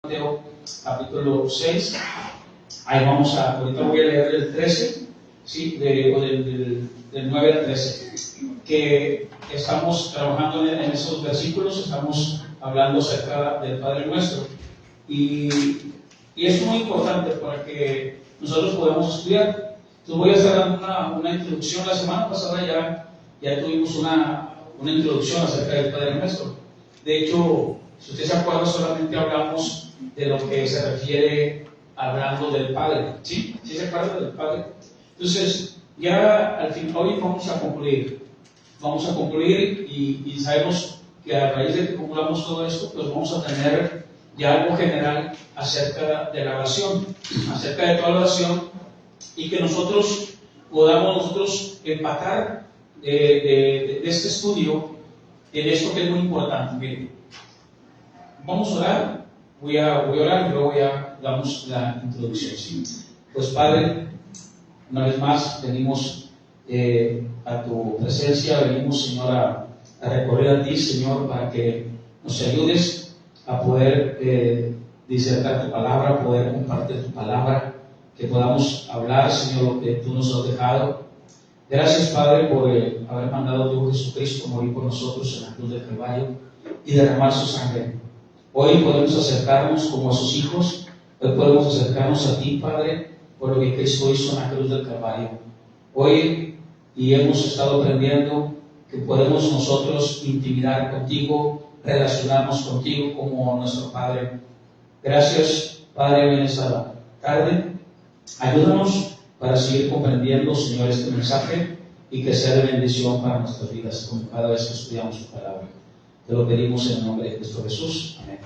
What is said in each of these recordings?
Mateo capítulo 6, ahí ahorita voy a leer el 13, ¿sí? del 9 al 13, que estamos trabajando en esos versículos, estamos hablando acerca del Padre Nuestro, y es muy importante para que nosotros podamos estudiar. Entonces voy a estar dando una introducción. La semana pasada ya tuvimos una introducción acerca del Padre Nuestro. De hecho, si usted se acuerda, solamente hablamos de lo que se refiere hablando del Padre. ¿Sí? ¿Sí se acuerda del Padre? Entonces, ya al fin, hoy vamos a concluir. Vamos a concluir y sabemos que a raíz de que concluyamos todo esto, pues vamos a tener ya algo general acerca de la oración, acerca de toda la oración, y que nosotros podamos empatar de este estudio en esto que es muy importante. Miren, vamos a orar, voy a orar y luego ya damos la introducción. ¿Sí? Pues Padre, una vez más venimos a tu presencia, venimos, Señor, a recorrer a ti, Señor, para que nos ayudes a poder disertar tu palabra, poder compartir tu palabra, que podamos hablar, Señor, lo que tú nos has dejado. Gracias, Padre, por haber mandado a tu Jesucristo morir por nosotros en la cruz del Calvario y derramar su sangre. Hoy podemos acercarnos como a sus hijos, hoy podemos acercarnos a ti, Padre, por lo que Cristo hizo en la cruz del Calvario. Hoy hemos estado aprendiendo que podemos nosotros intimidar contigo, relacionarnos contigo como nuestro Padre. Gracias, Padre, en esta tarde. Ayúdanos para seguir comprendiendo, Señor, este mensaje y que sea de bendición para nuestras vidas, como cada vez que estudiamos tu palabra. Te lo pedimos en el nombre de Cristo Jesús. Amén.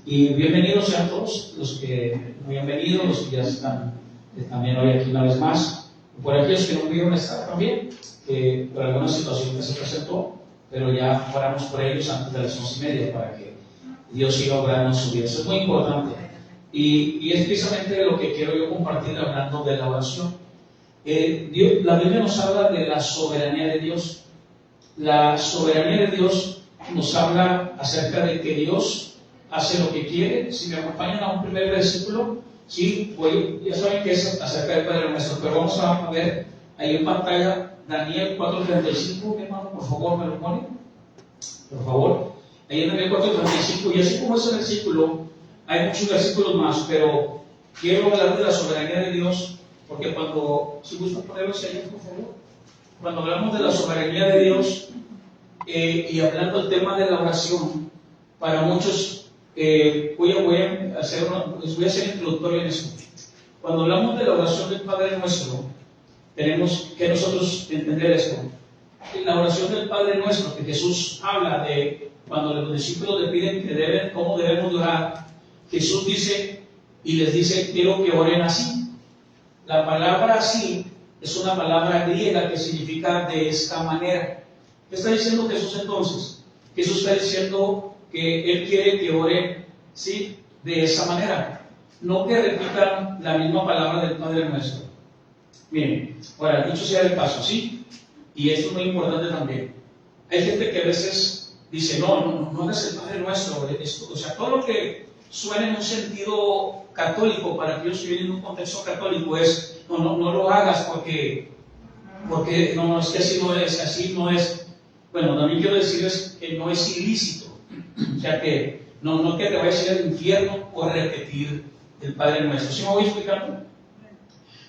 Y bienvenidos sean todos los que muy bienvenidos, los que ya están también hoy aquí una vez más. Por aquellos que no pudieron estar también, que por alguna situación que se presentó, pero ya oramos por ellos antes de las 11:30 para que Dios siga obrando en su vida. Eso es muy importante. Y es precisamente lo que quiero yo compartir hablando de la oración. La Biblia nos habla de la soberanía de Dios. La soberanía de Dios nos habla acerca de que Dios hace lo que quiere. Si me acompañan a un primer versículo, sí, ya saben que es acerca del Padre Nuestro, pero vamos a ver ahí en pantalla Daniel 4:35, mi hermano, por favor, me lo ponen, por favor. Ahí en Daniel 4:35, y así como ese versículo, hay muchos versículos más, pero quiero hablar de la soberanía de Dios, porque si gustan ponerlos ahí, por favor, cuando hablamos de la soberanía de Dios, y hablando del tema de la oración, para muchos, voy a ser introductorio en eso. Cuando hablamos de la oración del Padre Nuestro, tenemos que nosotros entender esto. En la oración del Padre Nuestro, que Jesús habla de cuando los discípulos le piden cómo debemos orar, Jesús dice y les dice: quiero que oren así. La palabra así es una palabra griega que significa de esta manera. ¿Qué está diciendo Jesús entonces? Jesús está diciendo que Él quiere que oren, ¿sí?, de esa manera. No que repitan la misma palabra del Padre Nuestro. Miren, ahora, dicho sea de paso, ¿sí? Y esto es muy importante también. Hay gente que a veces dice: no hagas el Padre Nuestro. O sea, todo lo que suena en un sentido católico, para aquellos que vienen en un contexto católico, es no lo hagas porque no, es que así no es. Bueno, también quiero decirles que no es ilícito. O sea, que no que te vayas a ir al infierno por repetir el Padre Nuestro. ¿Sí me voy explicando?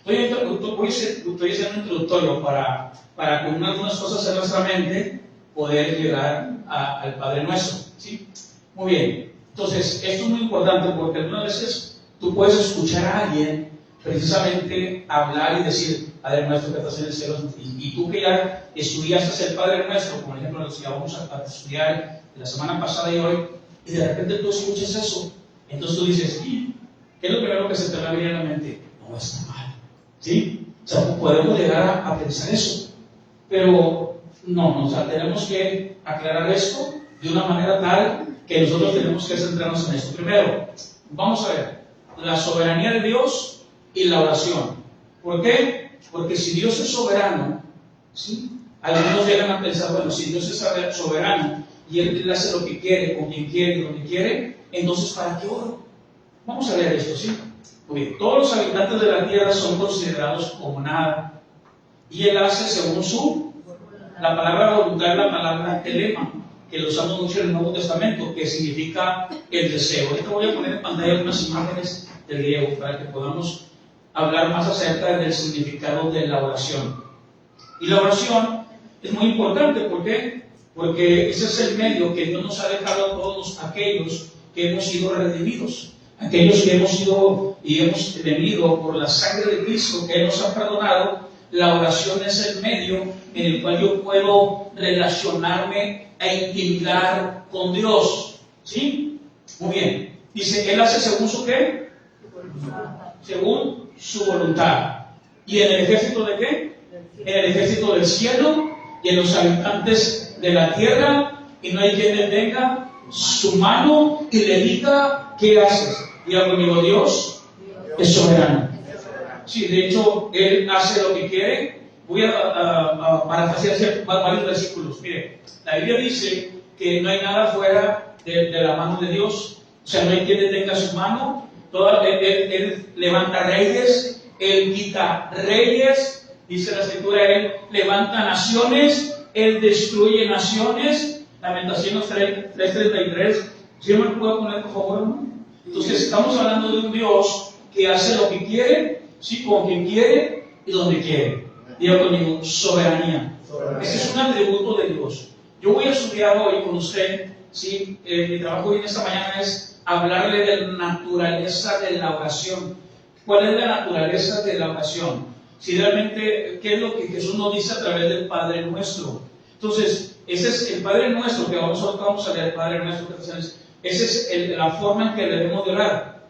Estoy siendo introductorio para con algunas cosas en nuestra mente poder llegar al Padre Nuestro. ¿Sí? Muy bien. Entonces, esto es muy importante porque algunas veces tú puedes escuchar a alguien precisamente hablar y decir: Padre Nuestro que estás en el cielo, y tú que ya estudiaste el Padre Nuestro, como ejemplo los que ya vamos a estudiar de la semana pasada y hoy, y de repente tú escuchas eso, entonces tú dices: ¿qué es lo primero que se te va a venir a la mente? No, está mal. ¿Sí? O sea, podemos llegar a pensar eso, pero no, o sea, tenemos que aclarar esto de una manera tal que nosotros tenemos que centrarnos en esto. Primero, vamos a ver la soberanía de Dios y la oración. ¿Por qué? Porque si Dios es soberano, ¿sí?, algunos llegan a pensar: bueno, si Dios es soberano y Él hace lo que quiere, con quien quiere y donde quiere, entonces ¿para qué oro? Vamos a leer esto, ¿sí? Muy bien. Todos los habitantes de la tierra son considerados como nada, y Él hace según su... La palabra voluntad es la palabra telema, que lo usamos mucho en el Nuevo Testamento, que significa el deseo. Ahorita voy a poner en pantalla algunas imágenes del griego para que podamos hablar más acerca del significado de la oración. Y la oración es muy importante, ¿por qué? Porque ese es el medio que Dios nos ha dejado a todos aquellos que hemos sido redimidos, aquellos que hemos sido y hemos venido por la sangre de Cristo, que Él nos ha perdonado. La oración es el medio en el cual yo puedo relacionarme e intimidar con Dios. ¿Sí? Muy bien. Dice, Él hace según su ¿qué? Según su voluntad. ¿Y en el ejército de qué? En el ejército del cielo y en los habitantes de la tierra, y no hay quien detenga su mano y le diga, ¿qué haces? Diga conmigo, Dios es soberano. Sí, de hecho, Él hace lo que quiere. Voy a parafrasear varios versículos. Mire, la Biblia dice que no hay nada fuera de la mano de Dios. O sea, no hay quien detenga su mano. Él levanta reyes, Él quita reyes. Dice la Escritura, Él levanta naciones, Él destruye naciones. Lamentaciones 3:33. ¿Sí me lo puedo poner, por favor, hermano? Entonces, estamos hablando de un Dios que hace lo que quiere, ¿sí? Con quien quiere y donde quiere. Diga conmigo, soberanía. Ese es un atributo de Dios. Yo voy a estudiar hoy con usted, ¿sí? Mi trabajo hoy en esta mañana es hablarle de la naturaleza de la oración. ¿Cuál es la naturaleza de la oración? Si realmente, ¿qué es lo que Jesús nos dice a través del Padre Nuestro? Entonces, ese es el Padre Nuestro, que vamos a leer, el Padre Nuestro, esa es la forma en que debemos de orar,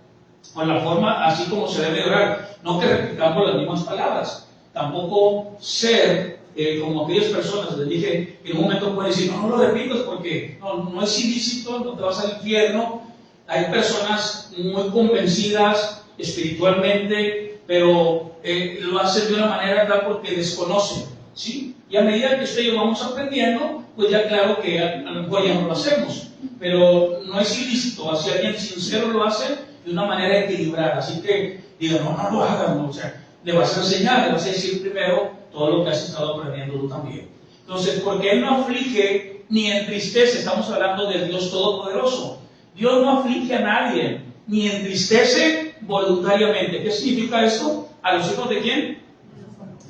o la forma así como se debe de orar, no que repitamos las mismas palabras, tampoco ser como aquellas personas, les dije, que en un momento pueden decir, no lo repitas porque no es ilícito, no te vas al infierno. Hay personas muy convencidas espiritualmente, pero lo hacen de una manera tal porque desconocen, ¿sí? Y a medida que usted y yo vamos aprendiendo, pues ya claro que a lo mejor ya no lo hacemos, pero no es ilícito. Si alguien sincero lo hace de una manera equilibrada, así que diga, no lo hagan, ¿no? O sea, le vas a enseñar, le vas a decir primero todo lo que has estado aprendiendo tú también. Entonces, porque Él no aflige ni entristece, estamos hablando del Dios Todopoderoso. Dios no aflige a nadie, ni entristece voluntariamente. ¿Qué significa esto? ¿A los hijos de quién?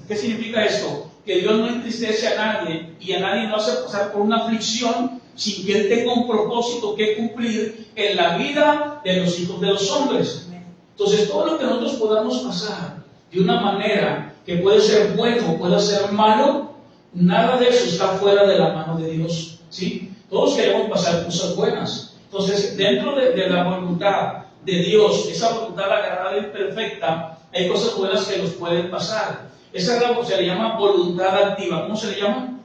¿Qué significa esto? Que Dios no entristece a nadie y a nadie no hace pasar por una aflicción sin que Él tenga un propósito que cumplir en la vida de los hijos de los hombres. Entonces, todo lo que nosotros podamos pasar de una manera que puede ser bueno, puede ser malo, nada de eso está fuera de la mano de Dios, ¿sí? Todos queremos pasar cosas buenas. Entonces, dentro de la voluntad de Dios, esa voluntad agradable y perfecta, hay cosas buenas que nos pueden pasar. Esa es se le llama voluntad activa. ¿Cómo se le llama?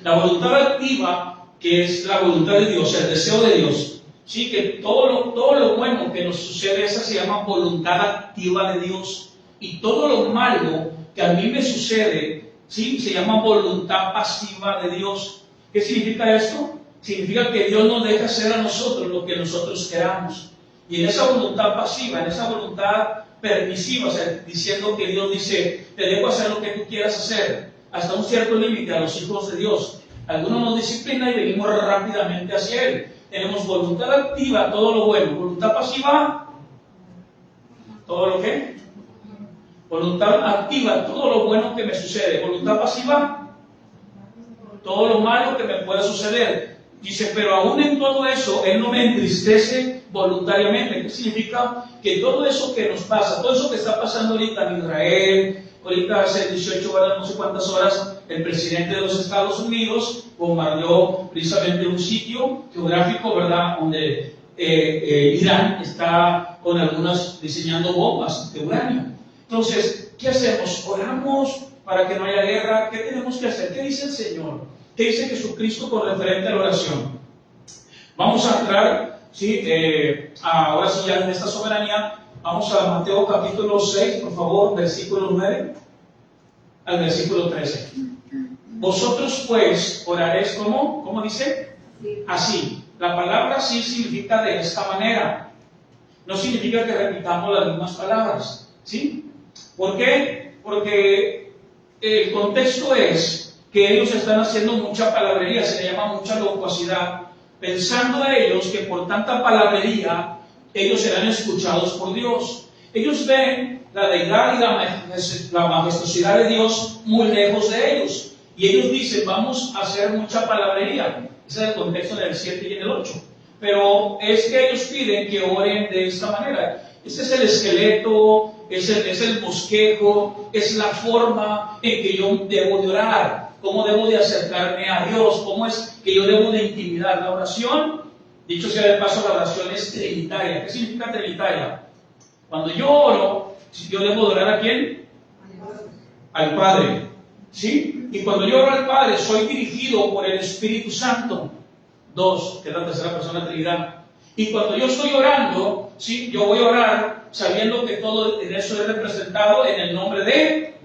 La voluntad activa, que es la voluntad de Dios, el deseo de Dios. Sí, que todo lo bueno que nos sucede, esa se llama voluntad activa de Dios. Y todo lo malo que a mí me sucede, ¿sí? Se llama voluntad pasiva de Dios. ¿Qué significa esto? Significa que Dios nos deja hacer a nosotros lo que nosotros queramos. Y en esa voluntad pasiva, en esa voluntad permisiva, o sea, diciendo que Dios dice, te dejo hacer lo que tú quieras hacer, hasta un cierto límite a los hijos de Dios. Algunos nos disciplina y venimos rápidamente hacia Él. Tenemos voluntad activa, todo lo bueno. Voluntad pasiva, todo lo que. Voluntad activa, todo lo bueno que me sucede. Voluntad pasiva, todo lo malo que me pueda suceder. Dice, pero aún en todo eso, Él no me entristece voluntariamente. ¿Qué significa? Que todo eso que nos pasa, todo eso que está pasando ahorita en Israel, ahorita hace 18 horas, no sé cuántas horas, el presidente de los Estados Unidos bombardeó precisamente un sitio geográfico, ¿verdad?, donde Irán está con algunas diseñando bombas de uranio. Entonces, ¿qué hacemos? Oramos para que no haya guerra. ¿Qué tenemos que hacer? ¿Qué dice el Señor? ¿Qué dice Jesucristo con referente a la oración? Vamos a entrar, ¿sí? Ahora sí, ya en esta soberanía, vamos a Mateo capítulo 6, por favor, versículo 9 al versículo 13. Vosotros pues oraréis, ¿cómo dice? Así. La palabra así significa de esta manera. no significa que repitamos las mismas palabras, ¿sí? ¿Por qué? Porque el contexto es que ellos están haciendo mucha palabrería, se le llama mucha locuacidad, pensando ellos que por tanta palabrería ellos serán escuchados por Dios. Ellos ven la deidad y la majestuosidad de Dios muy lejos de ellos. Y ellos dicen, vamos a hacer mucha palabrería. Ese es el contexto del 7 y en el 8. Pero es que ellos piden que oren de esta manera. Ese es el esqueleto, es el bosquejo, es la forma en que yo debo de orar, cómo debo de acercarme a Dios, cómo es que yo debo de intimidar. La oración, dicho sea de paso, la oración es trinitaria. ¿Qué significa trinitaria? Cuando yo oro, yo debo de orar ¿a quién? Al Padre, ¿sí? Y cuando yo oro al Padre, soy dirigido por el Espíritu Santo. 2, que es la tercera persona de la Trinidad. Y cuando yo estoy orando, ¿sí? Yo voy a orar sabiendo que todo en eso es representado en el nombre de...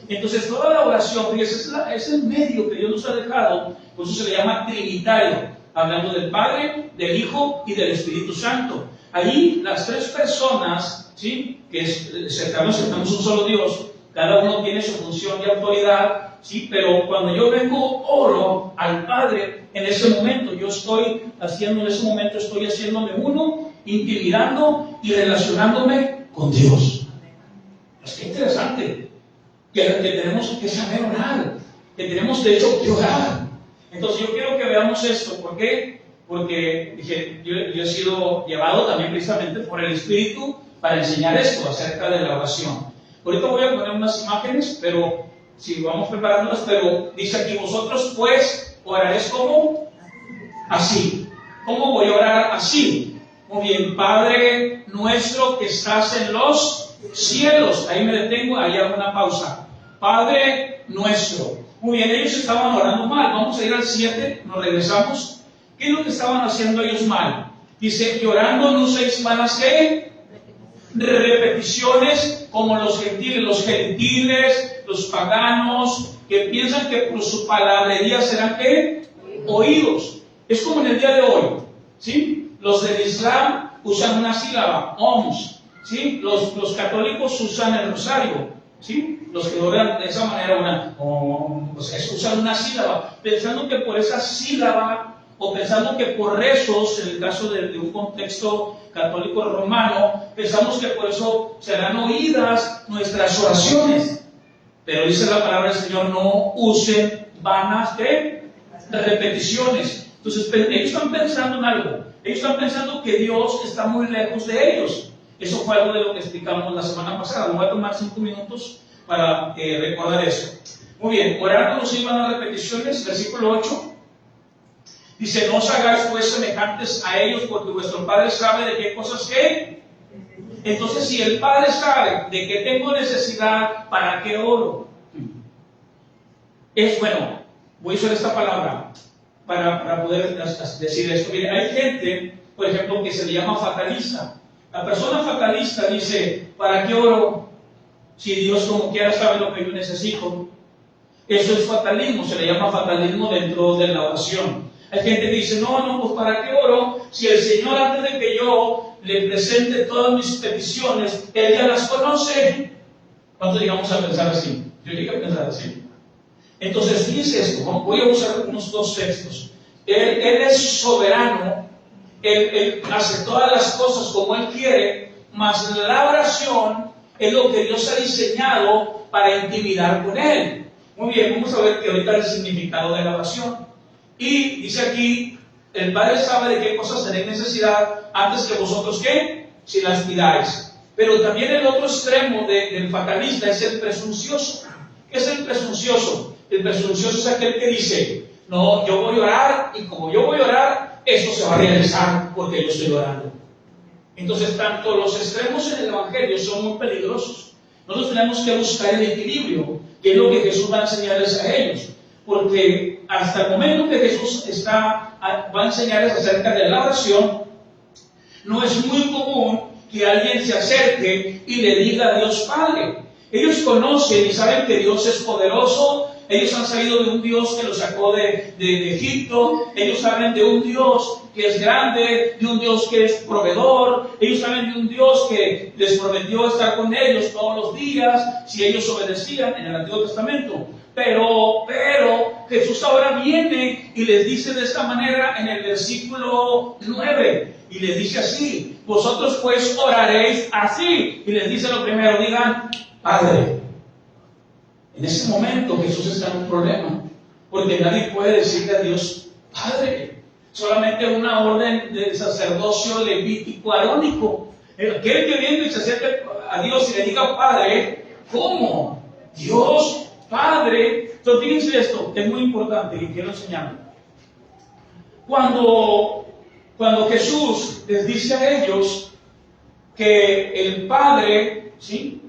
Entonces toda la oración, fíjese, es el medio que Dios nos ha dejado, por eso se le llama trinitario, hablando del Padre, del Hijo y del Espíritu Santo. Ahí las tres personas, ¿sí? Que estamos un solo Dios, cada uno tiene su función y autoridad, ¿sí? Pero cuando yo vengo, oro al Padre, en ese momento estoy haciéndome uno, intimidando y relacionándome con Dios. Es que interesante, que tenemos que saber orar, que tenemos de hecho que orar. Entonces yo quiero que veamos esto. ¿Por qué? Porque dije, yo he sido llevado también precisamente por el Espíritu para enseñar esto acerca de la oración. Ahorita voy a poner unas imágenes, pero si vamos preparándolas, pero dice aquí, vosotros pues oraréis como así. ¿Cómo voy a orar así? Muy bien, Padre nuestro que estás en los cielos. Ahí me detengo, ahí hago una pausa. Padre nuestro. Muy bien, ellos estaban orando mal. Vamos a ir al 7, nos regresamos. ¿Qué es lo que estaban haciendo ellos mal? Dice, llorando no uséis vanas ¿qué? Repeticiones como los gentiles, los paganos, que piensan que por su palabrería serán ¿qué? Oídos. Es como en el día de hoy, ¿sí? Los del Islam usan una sílaba, oms, ¿sí? Los católicos usan el rosario, ¿sí? Los que oran de esa manera, usan una sílaba, pensando que por esa sílaba, o pensando que por rezos, en el caso de un contexto católico romano, pensamos que por eso serán oídas nuestras oraciones. Pero dice la palabra del Señor, no usen vanas de repeticiones. Entonces, ellos están pensando en algo. Ellos están pensando que Dios está muy lejos de ellos. Eso fue algo de lo que explicamos la semana pasada. Me voy a tomar 5 minutos para recordar eso. Muy bien, orando no se iban a repeticiones, versículo 8. Dice, no os hagáis pues semejantes a ellos, porque vuestro Padre sabe de qué cosas que. Entonces, si el Padre sabe de qué tengo necesidad, ¿para qué oro? Es bueno, voy a usar esta palabra para poder decir esto. Mire, hay gente, por ejemplo, que se le llama fatalista. La persona fatalista dice, ¿para qué oro? Si Dios como quiera sabe lo que yo necesito. Eso es fatalismo, se le llama fatalismo dentro de la oración. Hay gente que dice, no, pues ¿para qué oro? Si el Señor antes de que yo le presente todas mis peticiones, Él ya las conoce. ¿Cuánto llegamos a pensar así? Yo llegué a pensar así. Entonces, fíjense esto, voy a usar unos 2 textos. Él es soberano, Él hace todas las cosas como Él quiere, mas la oración es lo que Dios ha diseñado para intimidar con Él. Muy bien, vamos a ver que ahorita el significado de la oración. Y dice aquí, el Padre sabe de qué cosas tenéis necesidad antes que vosotros, ¿qué? Si las pidáis. Pero también el otro extremo del fatalista es el presuncioso. ¿Qué es el presuncioso? El presuncioso es aquel que dice, no, yo voy a orar y como yo voy a orar, esto se va a realizar porque yo estoy orando. Entonces, tanto los extremos en el Evangelio son muy peligrosos. Nosotros tenemos que buscar el equilibrio, que es lo que Jesús va a enseñarles a ellos. Porque hasta el momento que Jesús va a enseñarles acerca de la oración, no es muy común que alguien se acerque y le diga a Dios Padre. Ellos conocen y saben que Dios es poderoso, ellos han sabido de un Dios que los sacó de Egipto, ellos saben de un Dios que es grande, de un Dios que es proveedor, ellos saben de un Dios que les prometió estar con ellos todos los días, si ellos obedecían en el Antiguo Testamento. Pero Jesús ahora viene y les dice de esta manera en el versículo 9, y les dice así: vosotros pues oraréis así. Y les dice lo primero, digan, Padre. En ese momento Jesús está en un problema, porque nadie puede decirle a Dios, Padre. Solamente una orden del sacerdocio levítico arónico. Aquel que viene y se acerque a Dios y le diga Padre, ¿cómo? Dios Padre. Entonces fíjense esto, es muy importante y quiero enseñarlo. Cuando Jesús les dice a ellos que el Padre, ¿sí?,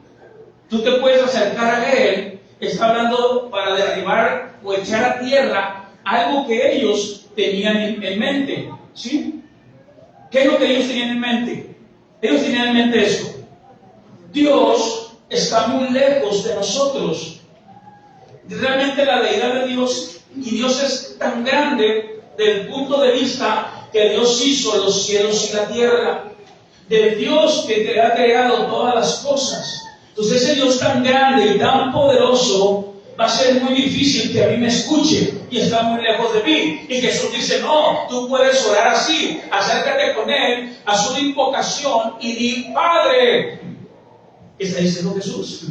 tú te puedes acercar a Él, está hablando para derribar o echar a tierra algo que ellos tenían en mente, ¿sí? ¿Qué es lo que ellos tenían en mente? Ellos tenían en mente esto: Dios está muy lejos de nosotros. Realmente la deidad de Dios, y Dios es tan grande del punto de vista que Dios hizo los cielos y la tierra, del Dios que ha creado todas las cosas. Entonces ese Dios tan grande y tan poderoso va a ser muy difícil que a mí me escuche y está muy lejos de mí. Y Jesús dice, no, tú puedes orar así, acércate con Él, haz una invocación y di, Padre. Está diciendo Jesús.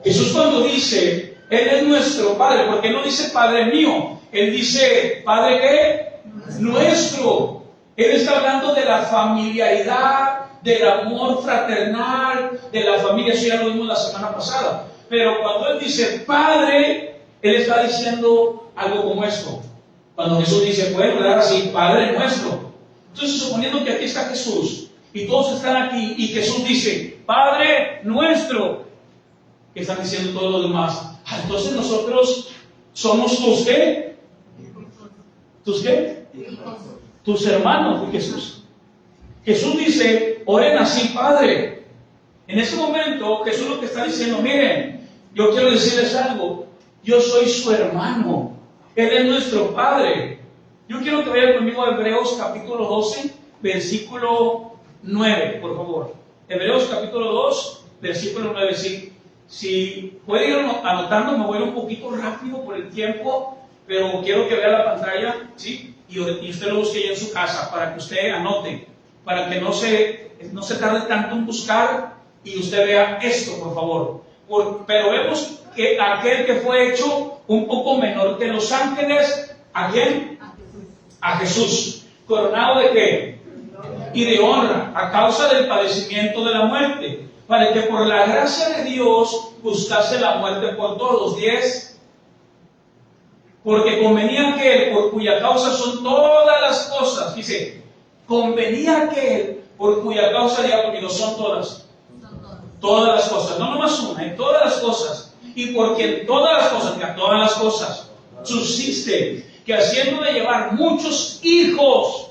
Jesús cuando dice, Él es nuestro Padre, ¿por qué no dice Padre mío? Él dice, ¿Padre qué? Nuestro. Él está hablando de la familiaridad, del amor fraternal, de la familia. Eso ya lo vimos la semana pasada. Pero cuando Él dice Padre, Él está diciendo algo como esto. Cuando Jesús dice, pueden orar así, Padre nuestro. Entonces, suponiendo que aquí está Jesús, y todos están aquí, y Jesús dice, Padre nuestro, ¿qué están diciendo todos los demás? Entonces nosotros somos tus ¿qué? ¿Tus qué? Tus hermanos de Jesús. Jesús dice, oren así, Padre. En ese momento, Jesús lo que está diciendo, miren, yo quiero decirles algo, yo soy su hermano, Él es nuestro Padre. Yo quiero que vayan conmigo a Hebreos capítulo 12, versículo 9, por favor. Hebreos capítulo 2, versículo 9, si pueden ir anotando, me voy un poquito rápido por el tiempo, pero quiero que vea la pantalla, ¿sí? Y usted lo busque ya en su casa, para que usted anote, para que no se tarde tanto en buscar y usted vea esto, por favor. Pero vemos que aquel que fue hecho un poco menor que los ángeles, ¿a quién? A Jesús. ¿Coronado de qué? Y de honra, a causa del padecimiento de la muerte, para que por la gracia de Dios buscase la muerte por todos. 10. Porque convenía aquel por cuya causa son todas las cosas. Dice, convenía aquel por cuya causa, diga conmigo, son todas. Todas las cosas, no nomás una, en todas las cosas. Y porque en todas las cosas, diga, todas las cosas, subsiste, que haciendo de llevar muchos hijos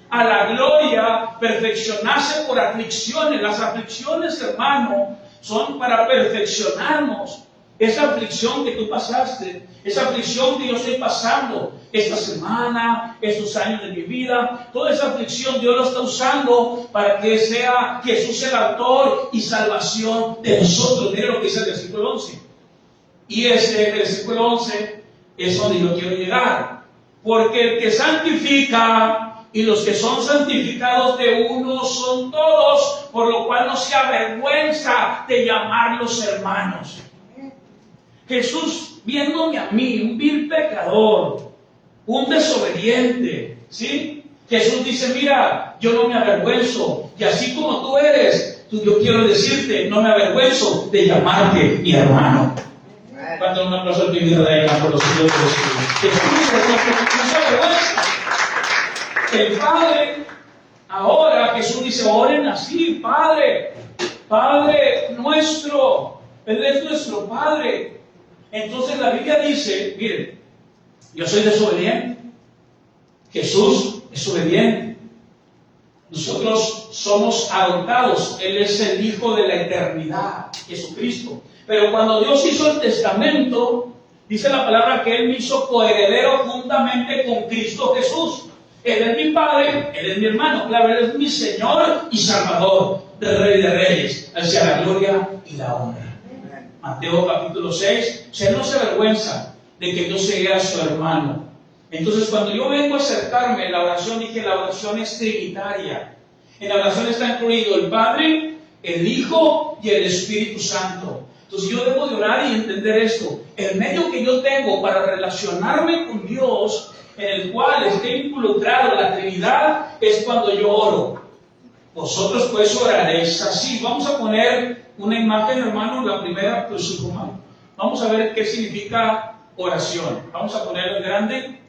a la gloria, perfeccionarse por aflicciones. Las aflicciones, hermano, son para perfeccionarnos. Esa aflicción que tú pasaste, esa aflicción que yo estoy pasando esta semana, estos años de mi vida, toda esa aflicción Dios lo está usando para que sea Jesús el autor y salvación de nosotros. Mire lo que dice el versículo 11. Y ese versículo 11 es donde yo quiero llegar. Porque el que santifica y los que son santificados de uno son todos, por lo cual no se avergüenza de llamarlos hermanos. Jesús, viéndome a mí, un vil pecador, un desobediente, ¿sí? Jesús dice, mira, yo no me avergüenzo, y así como tú eres, yo quiero decirte, no me avergüenzo de llamarte mi hermano. Cuando un aplauso al mi vida de por los siglos de los siglos. Jesús no se avergüenza. El Padre, ahora Jesús dice, oren así, Padre, Padre nuestro, Él es nuestro Padre. Entonces la Biblia dice, miren, yo soy desobediente, Jesús es obediente, nosotros somos adoptados, Él es el Hijo de la eternidad, Jesucristo. Pero cuando Dios hizo el testamento, Dice la palabra que Él me hizo coheredero juntamente con Cristo Jesús. Él es mi Padre, Él es mi hermano, claro, Él es mi Señor y Salvador, del Rey de Reyes, hacia la gloria y la honra. Mateo capítulo 6, o sea, Él no se avergüenza de que yo sea su hermano. Entonces, cuando yo vengo a acercarme, la oración, dije, la oración es trinitaria. En la oración está incluido el Padre, el Hijo y el Espíritu Santo. Entonces yo debo de orar y entender esto. El medio que yo tengo para relacionarme con Dios, en el cual esté involucrado la Trinidad, es cuando yo oro. Vosotros pues oraréis así. Vamos a poner una imagen, hermano, la primera, pues vamos a ver qué significa oración. Vamos a ponerlo en grande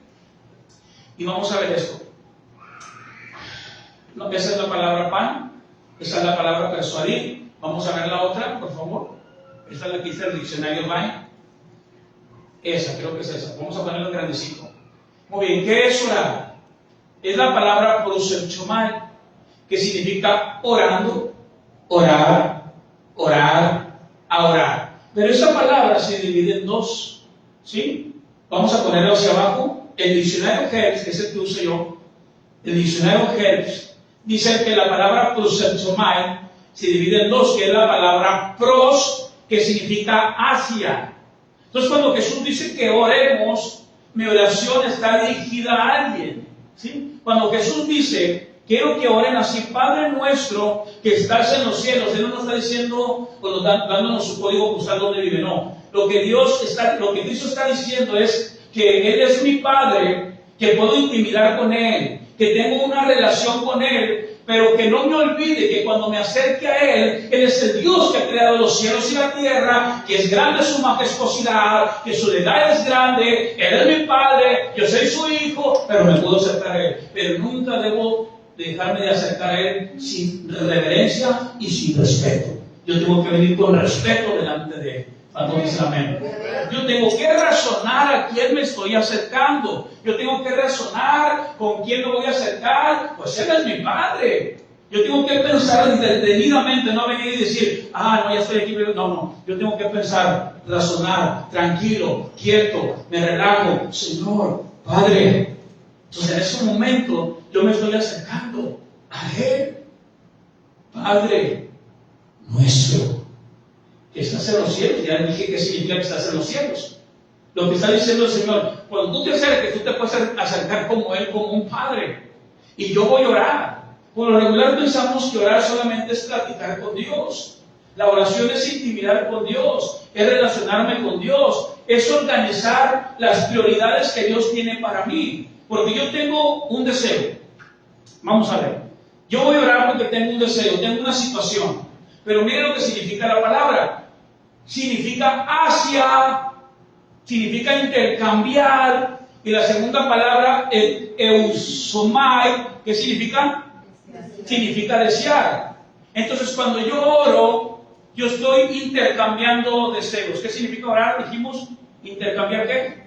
y vamos a ver esto. No, esa es la palabra pan, esa es la palabra persuadir. Vamos a ver la otra, por favor. Esta es la que dice el diccionario Vine. Esa, creo que es esa. Vamos a ponerlo grandecito. Muy bien, ¿qué es orar? Es la palabra proseuchomai, que significa orando, orar, orar, a orar. Pero esta palabra se divide en dos, ¿sí? Vamos a ponerlo hacia abajo. El diccionario Helps, que es el que uso yo, el diccionario Helps, dice que la palabra proseuchomai se divide en dos, que es la palabra pros, que significa hacia. Entonces, cuando Jesús dice que oremos, mi oración está dirigida a alguien, ¿sí? Cuando Jesús dice, quiero que oren así, Padre nuestro que estás en los cielos, Él no nos está diciendo, o dándonos su código postal donde vive, no. Lo que Cristo está diciendo es que Él es mi Padre, que puedo intimidar con Él, que tengo una relación con Él, pero que no me olvide que cuando me acerque a Él, Él es el Dios que ha creado los cielos y la tierra, que es grande su majestuosidad, que su edad es grande, Él es mi Padre, yo soy su Hijo, pero me puedo acercar a Él. Pero nunca debo dejarme de acercar a Él sin reverencia y sin respeto. Yo tengo que venir con respeto delante de Él. Cuando dice amén. Yo tengo que razonar a quién me estoy acercando. Yo tengo que razonar con quién me voy a acercar. Pues Él es mi Padre. Yo tengo que pensar detenidamente, no venir y decir, no, ya estoy aquí. No. Yo tengo que pensar, razonar, tranquilo, quieto, me relajo. Señor, Padre. Entonces en ese momento yo me estoy acercando a Él. Padre nuestro que estás en los cielos. Ya dije qué significa que estás en los cielos. Lo que está diciendo el Señor, cuando tú te acerques, tú te puedes acercar como Él, como un padre. Y yo voy a orar. Por lo regular pensamos que orar solamente es platicar con Dios. La oración es intimidar con Dios, es relacionarme con Dios, es organizar las prioridades que Dios tiene para mí. Porque yo tengo un deseo. Vamos a ver. Yo voy a orar porque tengo un deseo, tengo una situación. Pero mire lo que significa la palabra. Significa hacia, significa intercambiar, y la segunda palabra, el eusomai, ¿qué significa? Significa desear. Entonces, cuando yo oro, yo estoy intercambiando deseos. ¿Qué significa orar? Dijimos, intercambiar ¿qué?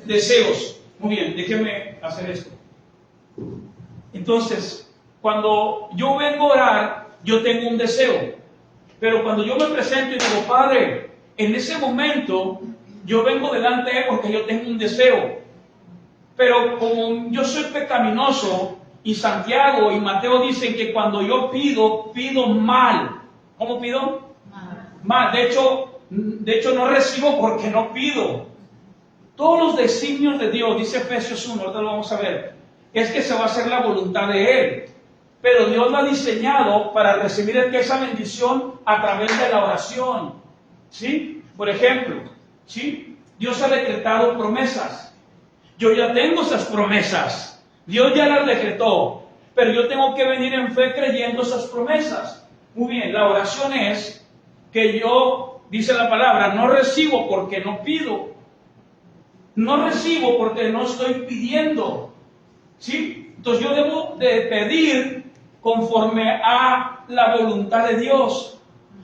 Deseos. Muy bien, déjenme hacer esto. Entonces, cuando yo vengo a orar, yo tengo un deseo. Pero cuando yo me presento y digo, Padre, en ese momento yo vengo delante de Él porque yo tengo un deseo. Pero como yo soy pecaminoso, y Santiago y Mateo dicen que cuando yo pido, pido mal. ¿Cómo pido? Mal. De hecho no recibo porque no pido. Todos los designios de Dios, dice Efesios 1, ahorita lo vamos a ver, es que se va a hacer la voluntad de Él. Pero Dios lo ha diseñado para recibir esa bendición a través de la oración. ¿Sí? Por ejemplo, ¿sí? Dios ha decretado promesas. Yo ya tengo esas promesas. Dios ya las decretó. Pero yo tengo que venir en fe creyendo esas promesas. Muy bien, la oración es que yo, dice la palabra, no recibo porque no pido. No recibo porque no estoy pidiendo. ¿Sí? Entonces yo debo de pedir conforme a la voluntad de Dios.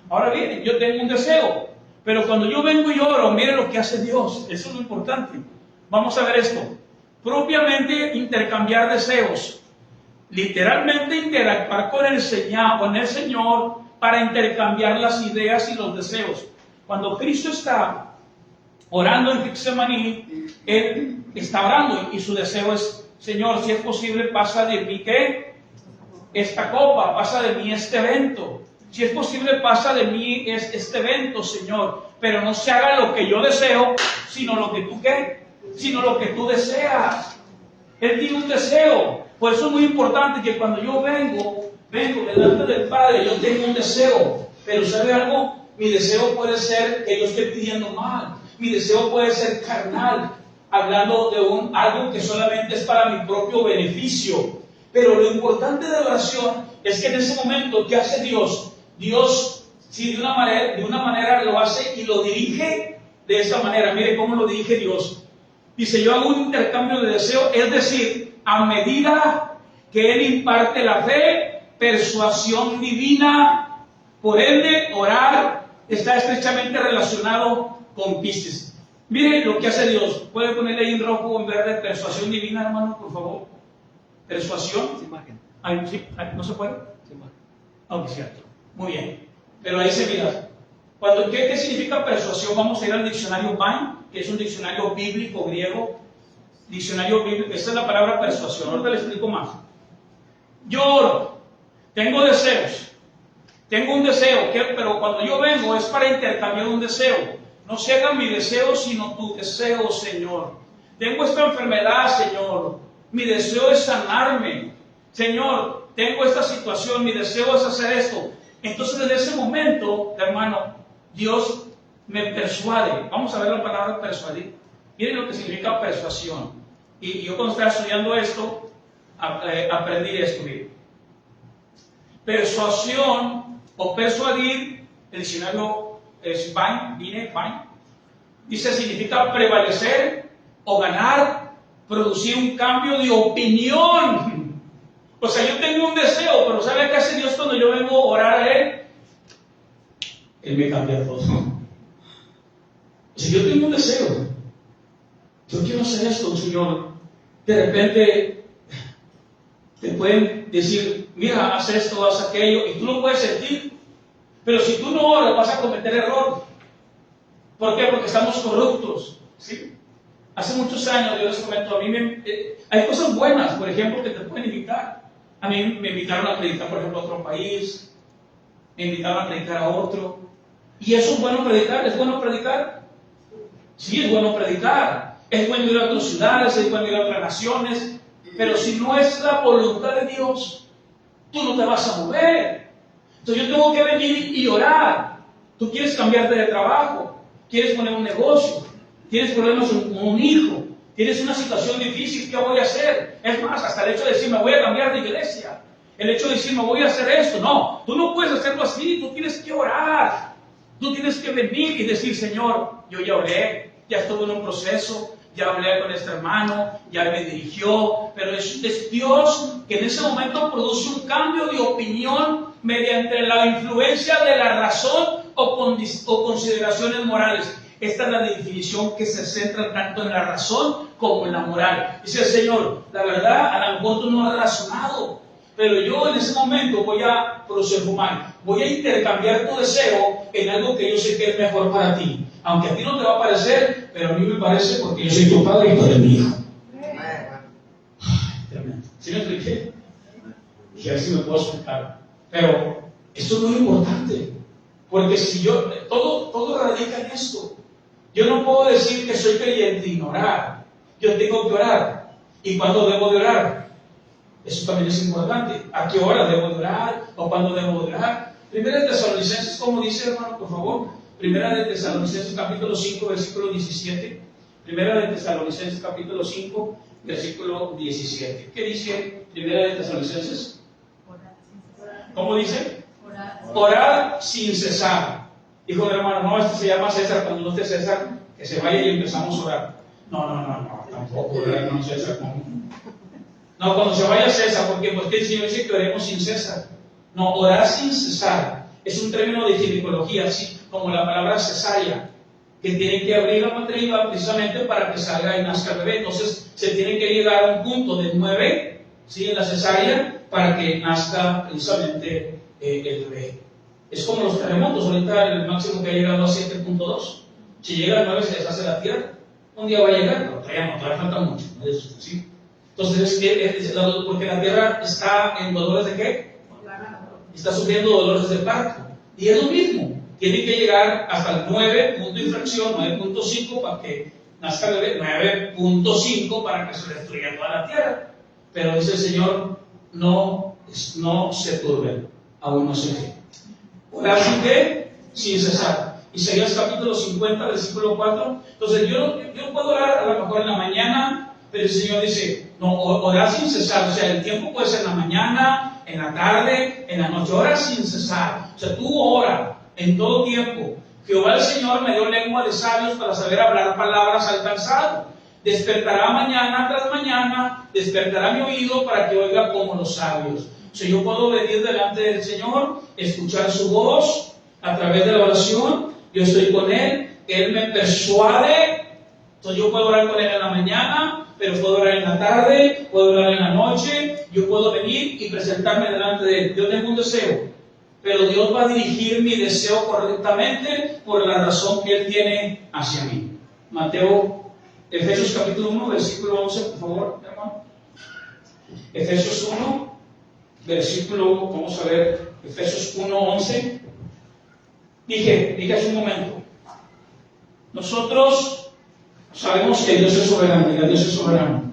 Ahora bien, yo tengo un deseo, pero cuando yo vengo y oro, mire lo que hace Dios. Eso es lo importante. Vamos a ver esto. Propiamente intercambiar deseos. Literalmente interactuar con el Señor para intercambiar las ideas y los deseos. Cuando Cristo está orando en Getsemaní, él está orando y su deseo es, Señor, si es posible, pasa de mí, ¿qué? Esta copa, pasa de mí este evento. Si es posible, pasa de mí este evento, Señor. Pero no se haga lo que yo deseo, sino lo que tú, ¿qué? Sino lo que tú deseas. Él tiene un deseo. Por eso es muy importante que cuando yo vengo delante del Padre, yo tengo un deseo. Pero ¿sabe algo? Mi deseo puede ser que yo esté pidiendo mal. Mi deseo puede ser carnal, hablando de algo que solamente es para mi propio beneficio. Pero lo importante de la oración es que en ese momento, ¿qué hace Dios? Dios, sí, de una manera lo hace y lo dirige de esa manera. Mire cómo lo dirige Dios. Dice, yo hago un intercambio de deseo, es decir, a medida que Él imparte la fe, persuasión divina, por ende, orar está estrechamente relacionado con Piscis. Mire lo que hace Dios. ¿Puede ponerle ahí en rojo o en verde persuasión divina, hermano, por favor? Persuasión. Sin imagen. Sí, ¿no se puede? Sin imagen. Aunque cierto. Muy bien. Pero ahí se mira. ¿Qué significa persuasión? Vamos a ir al diccionario Vine, que es un diccionario bíblico griego. Diccionario bíblico. Esta es la palabra persuasión. Ahora le explico más. Yo oro. Tengo deseos. Tengo un deseo, pero cuando yo vengo es para intercambiar un deseo. No se haga mi deseo, sino tu deseo, Señor. Tengo esta enfermedad, Señor. Mi deseo es sanarme. Señor, tengo esta situación, mi deseo es hacer esto. Entonces, desde ese momento, hermano, Dios me persuade. Vamos a ver la palabra persuadir. Miren lo que significa persuasión. Y yo cuando estaba estudiando esto, aprendí esto. Miren. Persuasión o persuadir, el diccionario es Vine, dice significa prevalecer o ganar, producir un cambio de opinión. O sea, yo tengo un deseo, pero ¿sabe qué hace Dios cuando yo vengo a orar a Él? Él me cambia todo. O sea, yo tengo un deseo. Yo quiero hacer esto, Señor. De repente te pueden decir, mira, haz esto, haz aquello, y tú lo puedes sentir. Pero si tú no oras, vas a cometer error. ¿Por qué? Porque estamos corruptos. ¿Sí? Hace muchos años, yo les comento, a mí hay cosas buenas, por ejemplo, que te pueden invitar. A mí me invitaron a predicar, por ejemplo, a otro país, me invitaron a predicar a otro. ¿Y eso es bueno predicar? ¿Es bueno predicar? Sí, es bueno predicar. Es bueno ir a otras ciudades, es bueno ir a otras naciones. Pero si no es la voluntad de Dios, tú no te vas a mover. Entonces yo tengo que venir y orar. Tú quieres cambiarte de trabajo, quieres poner un negocio, tienes problemas con un hijo, tienes una situación difícil, ¿qué voy a hacer? Es más, hasta el hecho de decir, me voy a cambiar de iglesia, el hecho de decir, me voy a hacer esto, no, tú no puedes hacerlo así, tú tienes que orar, tú tienes que venir y decir, Señor, yo ya oré, ya estuve en un proceso, ya hablé con este hermano, ya me dirigió, pero es Dios que en ese momento produce un cambio de opinión mediante la influencia de la razón o consideraciones morales. Esta es la definición que se centra tanto en la razón como en la moral. Dice el Señor, la verdad, a lo mejor tú no has razonado, pero yo en ese momento voy a proceder, voy a intercambiar tu deseo en algo que yo sé que es mejor para ti. Aunque a ti no te va a parecer, pero a mí me parece porque yo soy tu padre y tú eres mi hijo. Tremendo. ¿Sí me expliqué? Y a ver si me puedo explicar. Pero esto es muy importante. Porque si todo radica en esto. Yo no puedo decir que soy creyente y no orar. Yo tengo que orar. ¿Y cuándo debo de orar? Eso también es importante. ¿A qué hora debo de orar? ¿O cuándo debo de orar? Primera de Tesalonicenses, como dice, hermano, por favor. Primera de Tesalonicenses, capítulo 5, versículo 17. Primera de Tesalonicenses, capítulo 5, versículo 17. ¿Qué dice Primera de Tesalonicenses? ¿Cómo dice? Orar sin cesar. Dijo el hermano, no, este se llama César, cuando no esté César, que se vaya y empezamos a orar. No, tampoco, hermano César, no, cuando se vaya César, porque el Señor dice que oremos sin cesar. No, orar sin cesar es un término de ginecología, así como la palabra cesárea, que tienen que abrir la matriz precisamente para que salga y nazca el bebé. Entonces se tiene que llegar a un punto de 9, ¿sí?, en la cesárea, para que nazca precisamente el bebé. Es como los terremotos, ahorita el máximo que ha llegado a 7.2. Si llega a las 9 se deshace la tierra. Un día va a llegar, pero todavía falta mucho, ¿no? ¿Sí? Entonces, porque la tierra está en dolores de ¿qué? Está sufriendo dolores de parto. Y es lo mismo. Tiene que llegar hasta el 9, punto de inflexión, 9.5 para que nazca el bebé, 9.5 para que se destruya toda la tierra. Pero dice el Señor, no se turben, aún no se cree. Orar sin qué, sin cesar. Isaías capítulo 50, versículo 4. Entonces yo puedo orar a lo mejor en la mañana, pero el Señor dice, no, orar sin cesar. O sea, el tiempo puede ser en la mañana, en la tarde, en la noche. Orar sin cesar. O sea, tú ora en todo tiempo. Jehová el Señor me dio lengua de sabios para saber hablar palabras al cansado. Despertará mañana tras mañana, despertará mi oído para que oiga como los sabios. O sea, yo puedo venir delante del Señor, escuchar su voz a través de la oración. Yo estoy con Él, Él me persuade. Entonces yo puedo orar con Él en la mañana, pero puedo orar en la tarde, puedo orar en la noche. Yo puedo venir y presentarme delante de Él. Yo tengo un deseo, pero Dios va a dirigir mi deseo correctamente por la razón que Él tiene hacia mí. Efesios capítulo 1, versículo 11, por favor, hermano. Efesios 1, versículo, vamos a ver, Efesios 1, 11. Dije hace un momento, nosotros sabemos que Dios es soberano, Dios es soberano.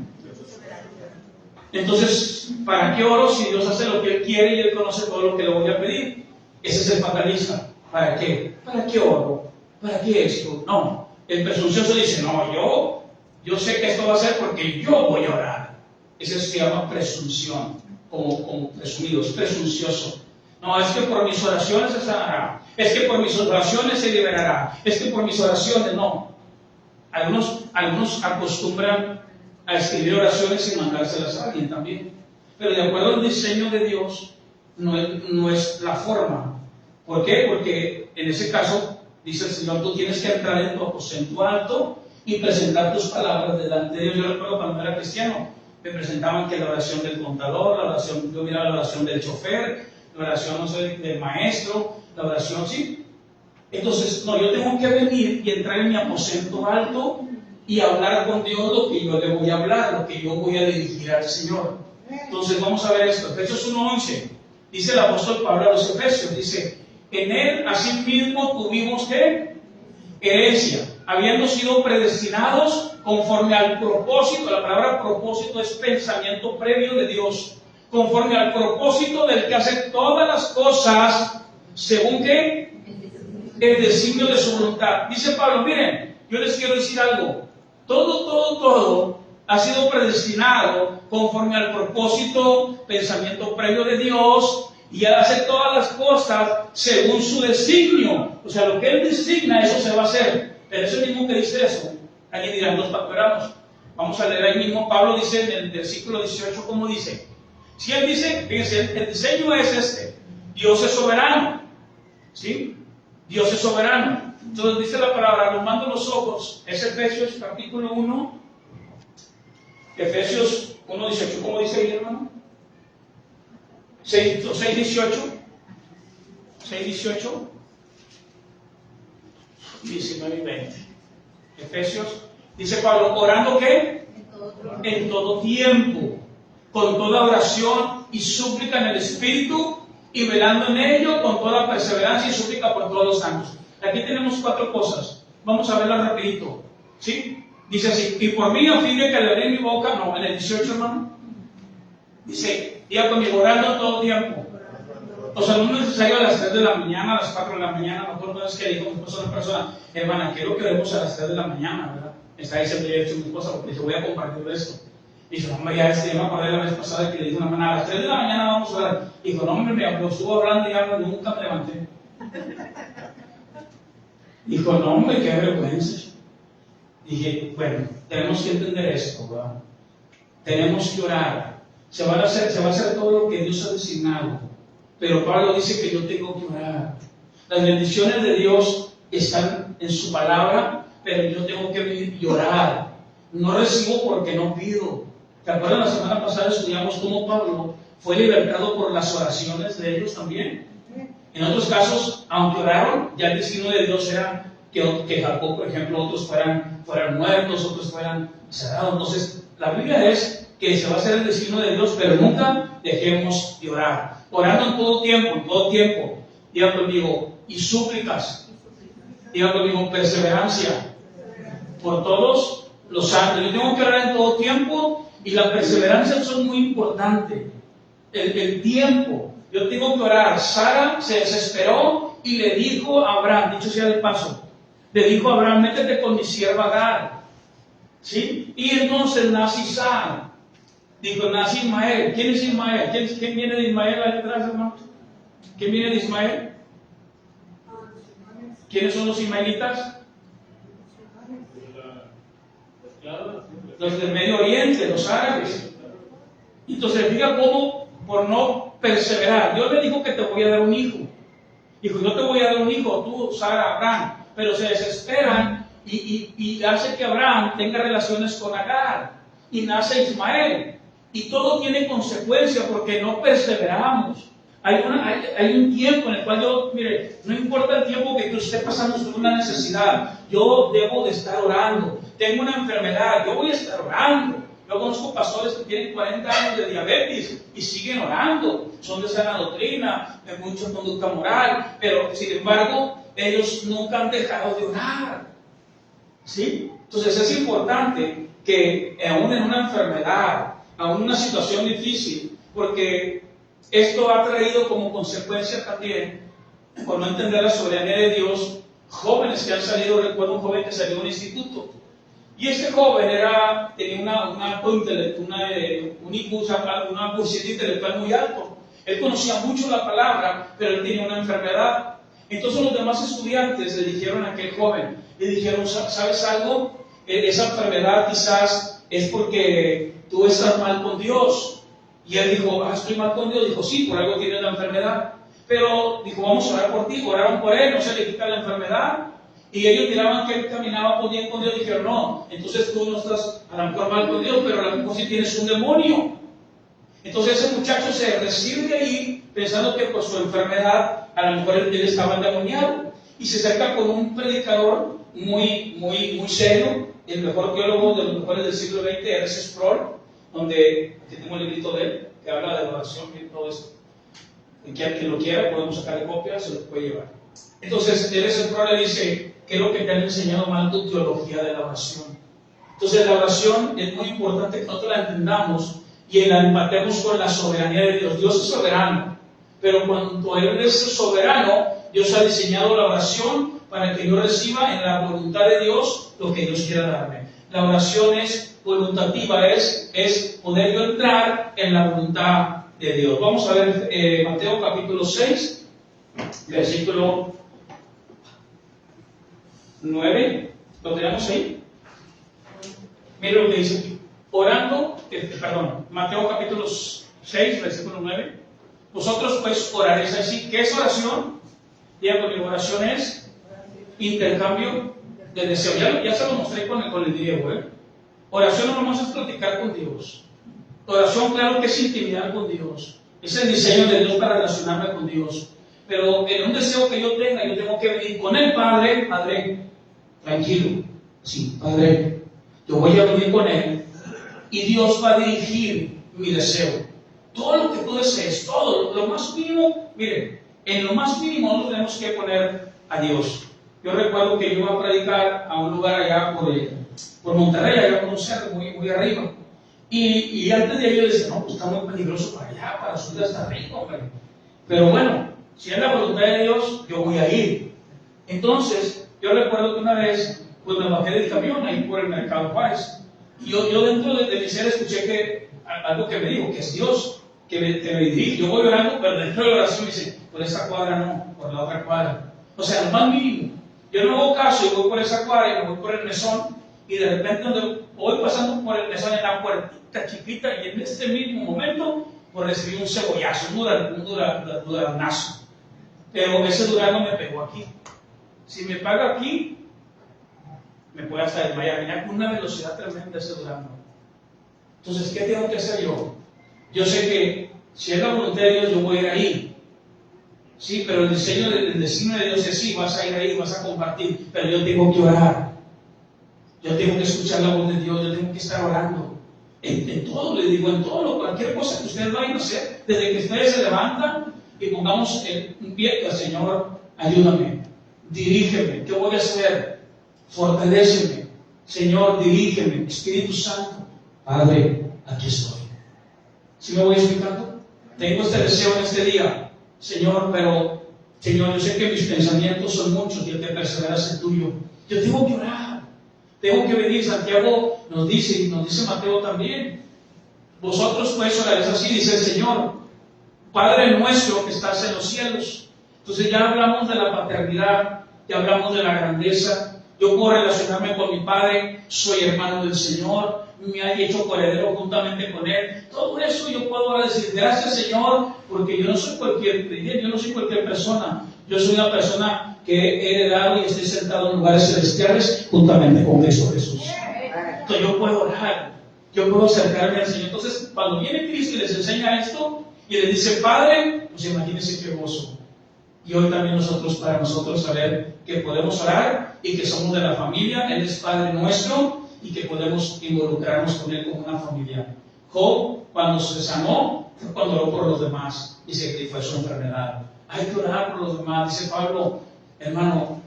Entonces, ¿para qué oro si Dios hace lo que Él quiere y Él conoce todo lo que le voy a pedir? Ese es el fatalista. ¿Para qué? ¿Para qué oro? ¿Para qué esto? No. El presuncioso dice, no, yo sé que esto va a ser porque yo voy a orar. Ese se llama presunción, como presumido, es presuncioso. No, es que por mis oraciones se sanará, es que por mis oraciones se liberará, es que por mis oraciones, no. Algunos acostumbran a escribir oraciones y mandárselas a alguien también. Pero de acuerdo al diseño de Dios, no es la forma. ¿Por qué? Porque en ese caso, dice el Señor, tú tienes que entrar en tu aposento alto y presentar tus palabras delante de Dios. Yo recuerdo cuando era cristiano, me presentaban que la oración del contador, yo miraba la oración del chofer, la oración, no sé, del maestro, la oración, ¿sí? Entonces, no, yo tengo que venir y entrar en mi aposento alto y hablar con Dios lo que yo le voy a hablar, lo que yo voy a dirigir al Señor. Entonces, vamos a ver esto. Efesios 1:11. Dice el apóstol Pablo a los Efesios, dice, en Él asimismo tuvimos ¿qué? Herencia, habiendo sido predestinados conforme al propósito. La palabra propósito es pensamiento previo de Dios, conforme al propósito del que hace todas las cosas según ¿qué? El designio de su voluntad. Dice Pablo, miren, yo les quiero decir algo, todo ha sido predestinado conforme al propósito, pensamiento previo de Dios, y Él hace todas las cosas según su designio. O sea, lo que Él designa, eso se va a hacer. Pero eso mismo que dice eso, alguien dirá, nos esperamos. Vamos a leer ahí mismo, Pablo dice en el versículo 18, ¿cómo dice? Si Él dice, fíjense, el diseño es este, Dios es soberano, ¿sí? Dios es soberano. Entonces dice la palabra, alumbrando los ojos, es Efesios capítulo 1, Efesios 1:18, ¿cómo dice ahí, hermano? 6:18, 19 y 20. Efesios, dice Pablo, orando ¿qué? En todo tiempo, con toda oración y súplica en el Espíritu, y velando en ello con toda perseverancia y súplica por todos los santos. Aquí tenemos 4 cosas. Vamos a verlas rapidito. ¿Sí? Dice así, y por mí a fin de que le abrí mi boca, no, en el 18, hermano. Dice, diga conmigo, orando todo tiempo. O sea, no es necesario a las 3 de la mañana, a las 4 de la mañana. Mejor no es que digo mi esposa a una persona, hermana, quiero que oremos a las 3 de la mañana, ¿verdad? Me está diciendo ya hecho mi esposa, porque dije, voy a compartir esto. Dijo, no, hombre, ya me acordé la vez pasada que le dije a una hermana, a las 3 de la mañana vamos a orar. Dijo, no, hombre, me estuvo hablando y hablando, nunca me levanté. Dijo, no, hombre, qué vergüenza. Dije, bueno, tenemos que entender esto, ¿verdad? Tenemos que orar. Se va a hacer todo lo que Dios ha designado. Pero Pablo dice que yo tengo que orar. Las bendiciones de Dios están en su palabra, pero yo tengo que venir y orar. No recibo porque no pido. ¿Te acuerdas? La semana pasada estudiamos cómo Pablo fue libertado por las oraciones de ellos también. En otros casos, aunque oraron, ya el destino de Dios era que Jacob, por ejemplo, otros fueran muertos, otros fueran cerrados. Entonces, la Biblia es que se va a hacer el destino de Dios, pero nunca dejemos de orar. Orando en todo tiempo. Diga conmigo, y súplicas. Diga conmigo, perseverancia por todos los santos. Yo tengo que orar en todo tiempo y la perseverancia son muy importantes. El tiempo. Yo tengo que orar. Sara se desesperó y le dijo a Abraham, dicho sea de paso, le dijo a Abraham, métete con mi sierva Agar. ¿Sí? Y entonces nace Isaac. Dijo, nace Ismael. ¿Quién es Ismael? ¿Quién viene de Ismael ahí atrás, hermano? ¿Quién viene de Ismael? ¿Quiénes son los ismaelitas? Los del Medio Oriente, los árabes. Entonces, fíjate cómo, por no perseverar, Dios le dijo que te voy a dar un hijo. Dijo, yo te voy a dar un hijo, tú, Sara, Abraham. Pero se desesperan y hace que Abraham tenga relaciones con Agar. Y nace Ismael. Y todo tiene consecuencia porque no perseveramos. Hay un tiempo en el cual mire, no importa el tiempo que tú estés pasando por una necesidad, yo debo de estar orando. Tengo una enfermedad, yo voy a estar orando. Yo conozco pastores que tienen 40 años de diabetes y siguen orando. Son de sana doctrina, de mucha conducta moral, pero sin embargo, ellos nunca han dejado de orar. ¿Sí? Entonces es importante que aún en una enfermedad, aún en una situación difícil, porque esto ha traído como consecuencia también, por no entender la soberanía de Dios, jóvenes que han salido. Recuerdo un joven que salió de un instituto, y este joven tenía un IQ, una coeficiente intelectual muy alto. Él conocía mucho la palabra, pero él tenía una enfermedad. Entonces los demás estudiantes le dijeron a aquel joven, le dijeron, ¿sabes algo? Esa enfermedad quizás es porque tú estás mal con Dios. Y él dijo, estoy mal con Dios. Dijo, sí, por algo tienes la enfermedad. Pero dijo, vamos a orar por ti. Oraron por él, no se le quita la enfermedad. Y ellos miraban que él caminaba bien con Dios. Dijeron, no, entonces tú no estás a lo mejor mal con Dios, pero a lo mejor sí tienes un demonio. Entonces ese muchacho se recibe de ahí pensando que por su enfermedad a lo mejor él estaba endemoniado. Y se acerca con un predicador muy serio, el mejor teólogo de los mejores del siglo XX, R.C. Sproul, donde aquí tengo el librito de él, que habla de oración y todo esto. Quien lo quiera, podemos sacarle copias, se lo puede llevar. Entonces, R.C. Sproul le dice, ¿qué es lo que te han enseñado mal tu teología de la oración? Entonces, la oración es muy importante que nosotros la entendamos y la empatemos con la soberanía de Dios. Dios es soberano, pero cuando Él es soberano, Dios ha diseñado la oración para que yo reciba en la voluntad de Dios lo que Dios quiera darme. La oración es voluntativa, es poder yo entrar en la voluntad de Dios. Vamos a ver Mateo capítulo 6, versículo 9. ¿Lo tenemos ahí? Mira lo que dice aquí. Mateo capítulo 6, versículo 9. Vosotros pues oraréis así. ¿Qué es oración? Diga conmigo, oración es intercambio de deseo. Ya se lo mostré con el griego. Oración no nomás es platicar con Dios. Oración, claro que es intimidar con Dios. Es el diseño de Dios para relacionarme con Dios. Pero en un deseo que yo tengo que venir con el Padre, tranquilo. Sí, Padre, yo voy a venir con Él y Dios va a dirigir mi deseo. Todo lo que tú desees, todo, lo más mínimo, miren, en lo más mínimo no tenemos que poner a Dios. Yo recuerdo que yo iba a predicar a un lugar allá por Monterrey, allá por un cerro muy arriba. Y antes de ello yo decía, no, pues está muy peligroso para allá, para subir hasta arriba, hombre. Pero bueno, si es la voluntad de Dios, yo voy a ir. Entonces, yo recuerdo que una vez, pues me bajé del camión ahí por el Mercado Juárez. Y yo dentro de mi ser escuché algo que me dijo, que es Dios, que me dirige. Yo voy orando, pero dentro de la oración me dice, por esa cuadra no, por la otra cuadra. O sea, lo más mínimo. Yo no hago caso y voy por esa cuadra y me voy por el mesón. Y de repente, donde voy pasando por el mesón en la puertita chiquita, y en este mismo momento, pues recibí un cebollazo, un duranazo. Pero ese durazno me pegó aquí. Si me pega aquí, me puede hasta desmayar. Venía con una velocidad tremenda ese durazno. Entonces, ¿qué tengo que hacer yo? Yo sé que si es la voluntad de Dios, yo voy a ir ahí. Sí, pero el designio de Dios es sí, vas a ir ahí, vas a compartir, pero yo tengo que orar. Yo tengo que escuchar la voz de Dios, yo tengo que estar orando. En todo, le digo, en todo, cualquier cosa que ustedes vayan a hacer, desde que ustedes se levantan y pongamos un pie, Señor, ayúdame, dirígeme, ¿qué voy a hacer? Fortaléceme, Señor, dirígeme, Espíritu Santo, Padre, aquí estoy. ¿Sí me voy explicando? Tengo este deseo en este día, Señor, pero, Señor, yo sé que mis pensamientos son muchos y el que persevera es el tuyo. Yo tengo que orar. Tengo que venir. Santiago nos dice, y nos dice Mateo también, vosotros pues oraréis así, dice el Señor, Padre nuestro que estás en los cielos. Entonces ya hablamos de la paternidad, ya hablamos de la grandeza. Yo puedo relacionarme con mi Padre, soy hermano del Señor, me ha hecho coheredero juntamente con Él. Todo eso yo puedo ahora decir, gracias Señor, porque yo no soy cualquier creyente, yo no soy cualquier persona. Yo soy una persona que he heredado y estoy sentado en lugares celestiales juntamente con Cristo Jesús. Entonces yo puedo orar, yo puedo acercarme al Señor. Entonces cuando viene Cristo y les enseña esto y les dice Padre, pues imagínense qué gozo. Y hoy también para nosotros saber que podemos orar y que somos de la familia, Él es Padre nuestro y que podemos involucrarnos con Él como una familia. Job, cuando se sanó, fue cuando oró por los demás y se fue su enfermedad. Hay que orar por los demás, dice Pablo, hermano,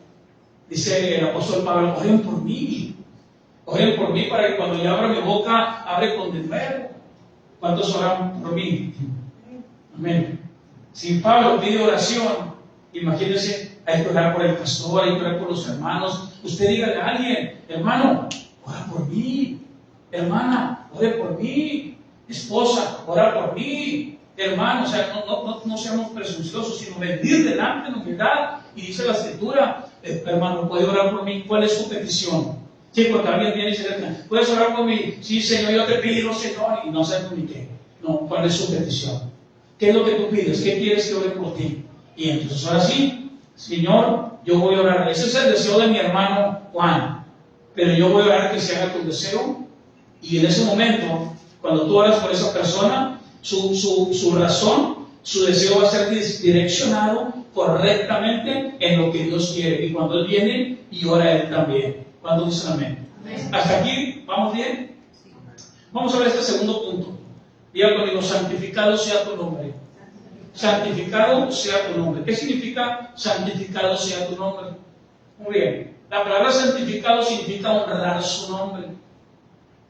dice el apóstol Pablo, oren por mí para que cuando yo abra mi boca, abre con de nuevo. ¿Cuántos oran por mí? Amén. Si Pablo pide oración, imagínense, hay que orar por el pastor, hay que orar por los hermanos. Usted dígale a alguien, hermano, ora por mí, hermana, ore por mí, esposa, ora por mí. Hermano, o sea, no seamos presunciosos, sino venir delante en humildad. Y dice la Escritura, hermano, ¿puede orar por mí? ¿Cuál es su petición? Sí, porque alguien viene y dice, ¿puedes orar por mí? Sí, Señor, yo te pido, Señor. Y no sé ni qué. No, ¿cuál es su petición? ¿Qué es lo que tú pides? ¿Qué quieres que ore por ti? Y entonces ahora sí, Señor, yo voy a orar. Ese es el deseo de mi hermano Juan. Pero yo voy a orar que se haga tu deseo. Y en ese momento, cuando tú oras por esa persona, su razón, su deseo va a ser direccionado correctamente en lo que Dios quiere. Y cuando Él viene y ora Él también. ¿Cuándo dicen amén? ¿Hasta aquí vamos bien? Vamos a ver este segundo punto. Diga conmigo, santificado sea tu nombre. Santificado sea tu nombre. ¿Qué significa santificado sea tu nombre? Muy bien. La palabra santificado significa honrar su nombre.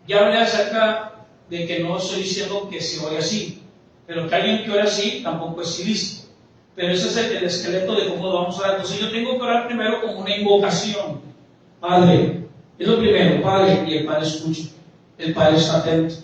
Ya hablé acerca de que no estoy diciendo que se ore así, pero que alguien que ore así tampoco es ilícito. Pero ese es el esqueleto de cómo lo vamos a orar. Entonces yo tengo que orar primero como una invocación. Padre, es lo primero, Padre, y el Padre escucha. El Padre está atento.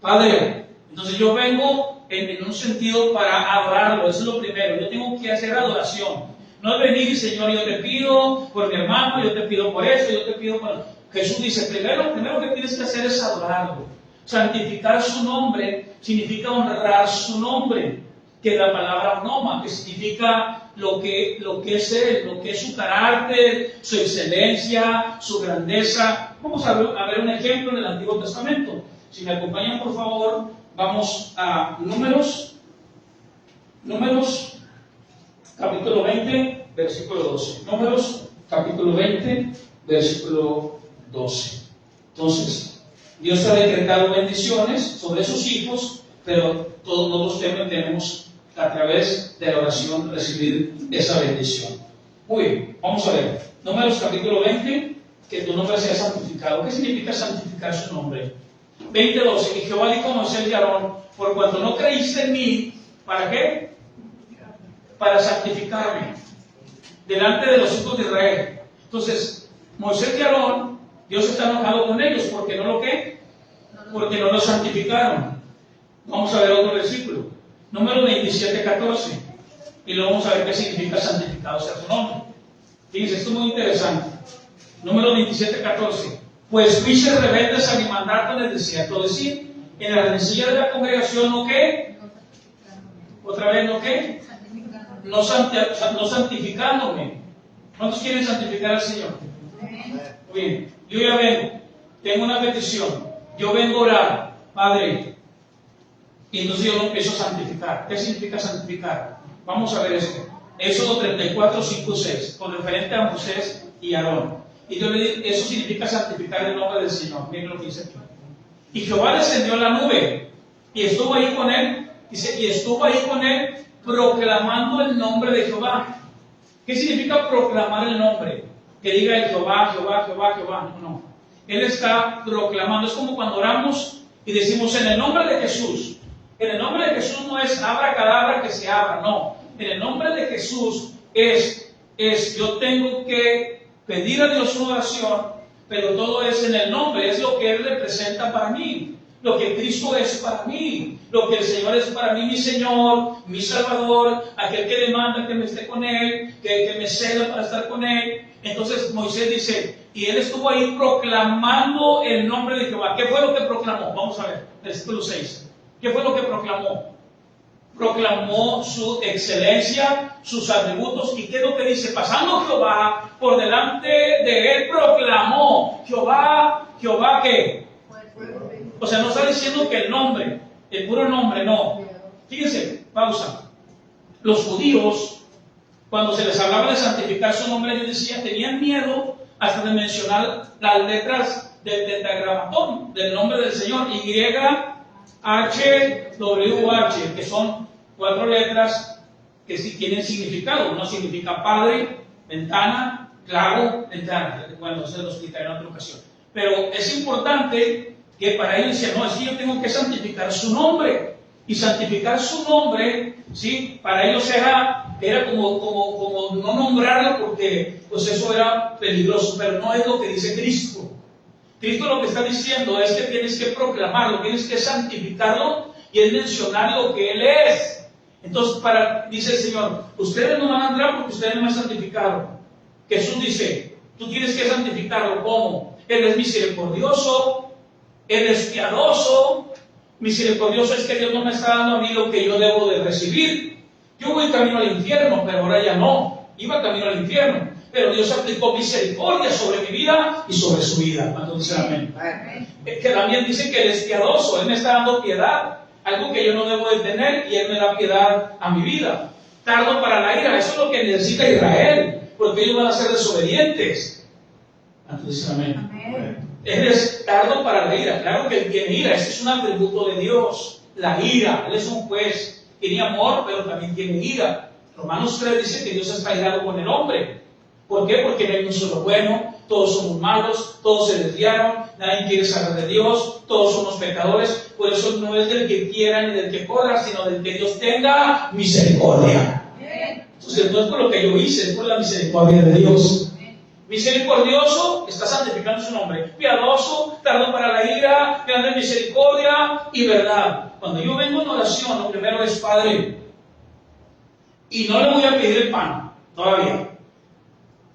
Padre, entonces yo vengo en un sentido para adorarlo, eso es lo primero. Yo tengo que hacer adoración. No es venir y Señor, yo te pido por mi hermano, yo te pido por eso, yo te pido por... Jesús dice, primero que tienes que hacer es adorarlo. Santificar su nombre significa honrar su nombre, que es la palabra onoma, que significa lo que es Él, lo que es su carácter, su excelencia, su grandeza. Vamos a ver un ejemplo en el Antiguo Testamento. Si me acompañan, por favor, vamos a Números capítulo 20, versículo 12. Números capítulo 20, versículo 12. Entonces, Dios ha decretado bendiciones sobre sus hijos, pero todos nosotros tenemos a través de la oración recibir esa bendición. Muy bien, vamos a ver. Números capítulo 20, que tu nombre sea santificado. ¿Qué significa santificar su nombre? 20:12. Y Jehová dijo a Moisés y a Aarón, por cuanto no creíste en mí, ¿para qué? Para santificarme delante de los hijos de Israel. Entonces, Moisés y Aarón, Dios está enojado con ellos porque no lo ¿qué? Porque no lo santificaron. Vamos a ver otro versículo. Número 27:14. Y luego vamos a ver qué significa santificado sea su nombre. Fíjense, esto es muy interesante. Número 27:14. Pues fuiste rebeldes a mi mandato en el desierto, decir, en la rencilla de la congregación, ¿no qué? Otra vez, ¿no qué? No santificándome. ¿Cuántos quieren santificar al Señor? Muy bien, yo ya vengo, tengo una petición, yo vengo a orar, Padre, y entonces yo lo empiezo a santificar. ¿Qué significa santificar? Vamos a ver esto. Éxodo 34, 5, 6, con referente a Moisés y Aarón. Y yo le dije, eso significa santificar el nombre del Señor. Miren lo que dice aquí. Y Jehová descendió en la nube y estuvo ahí con él, dice, y estuvo ahí con él proclamando el nombre de Jehová. ¿Qué significa proclamar el nombre? Que diga el Jehová, Jehová, Jehová, Jehová. No. Él está proclamando. Es como cuando oramos y decimos en el nombre de Jesús. En el nombre de Jesús no es abracadabra que se abra, no. En el nombre de Jesús es yo tengo que pedir a Dios una oración, pero todo es en el nombre, es lo que Él representa para mí, lo que Cristo es para mí, lo que el Señor es para mí, mi Señor, mi Salvador, aquel que demanda que me esté con Él, que me ceda para estar con Él. Entonces Moisés dice, y él estuvo ahí proclamando el nombre de Jehová. ¿Qué fue lo que proclamó? Vamos a ver, versículo 6. ¿Qué fue lo que proclamó? Proclamó su excelencia, sus atributos. ¿Y qué es lo que dice? Pasando Jehová por delante de él, proclamó Jehová, Jehová ¿qué? O sea, no está diciendo que el nombre, el puro nombre, no. Fíjense, pausa. Los judíos, cuando se les hablaba de santificar su nombre, ellos decían, tenían miedo hasta de mencionar las letras del tetragramatón, del nombre del Señor, YHWH, que son 4 letras que sí tienen significado. Uno significa padre, ventana, clavo, ventana. Bueno, se lo explicaré en otra ocasión. Pero es importante que para ellos decían, no, es que yo tengo que santificar su nombre. Y santificar su nombre, ¿sí? Para ellos era como no nombrarlo porque pues eso era peligroso, pero no es lo que dice Cristo. Cristo lo que está diciendo es que tienes que proclamarlo, tienes que santificarlo y es mencionar lo que Él es. Entonces, dice el Señor, ustedes no van a entrar porque ustedes no me han santificado. Jesús dice, tú tienes que santificarlo. ¿Cómo? Él es misericordioso, Él es piadoso. Misericordioso es que Dios no me está dando a mí lo que yo debo de recibir. Yo voy camino al infierno, pero ahora ya no. Iba camino al infierno. Pero Dios aplicó misericordia sobre mi vida y sobre su vida. ¿Cuántos dicen amén? Que también dice que Él es piadoso. Él me está dando piedad. Algo que yo no debo de tener y Él me da piedad a mi vida. Tardo para la ira. Eso es lo que necesita Israel. Porque ellos van a ser desobedientes. ¿Cuántos dicen amén? Él es tardo para la ira. Claro que Él tiene ira. Ese es un atributo de Dios. La ira. Él es un juez. Tiene amor, pero también tiene ira. Romanos 3 dice que Dios está irado con el hombre. ¿Por qué? Porque no hay un solo bueno. Todos somos malos. Todos se desviaron. Nadie quiere saber de Dios. Todos somos pecadores. Por eso no es del que quiera ni del que corra, sino del que Dios tenga misericordia. Entonces no es por lo que yo hice, es por la misericordia de Dios. Misericordioso, está santificando su nombre. Piadoso, tardo para la ira, grande en misericordia y verdad. Cuando yo vengo en oración, lo primero es Padre. Y no le voy a pedir el pan, todavía.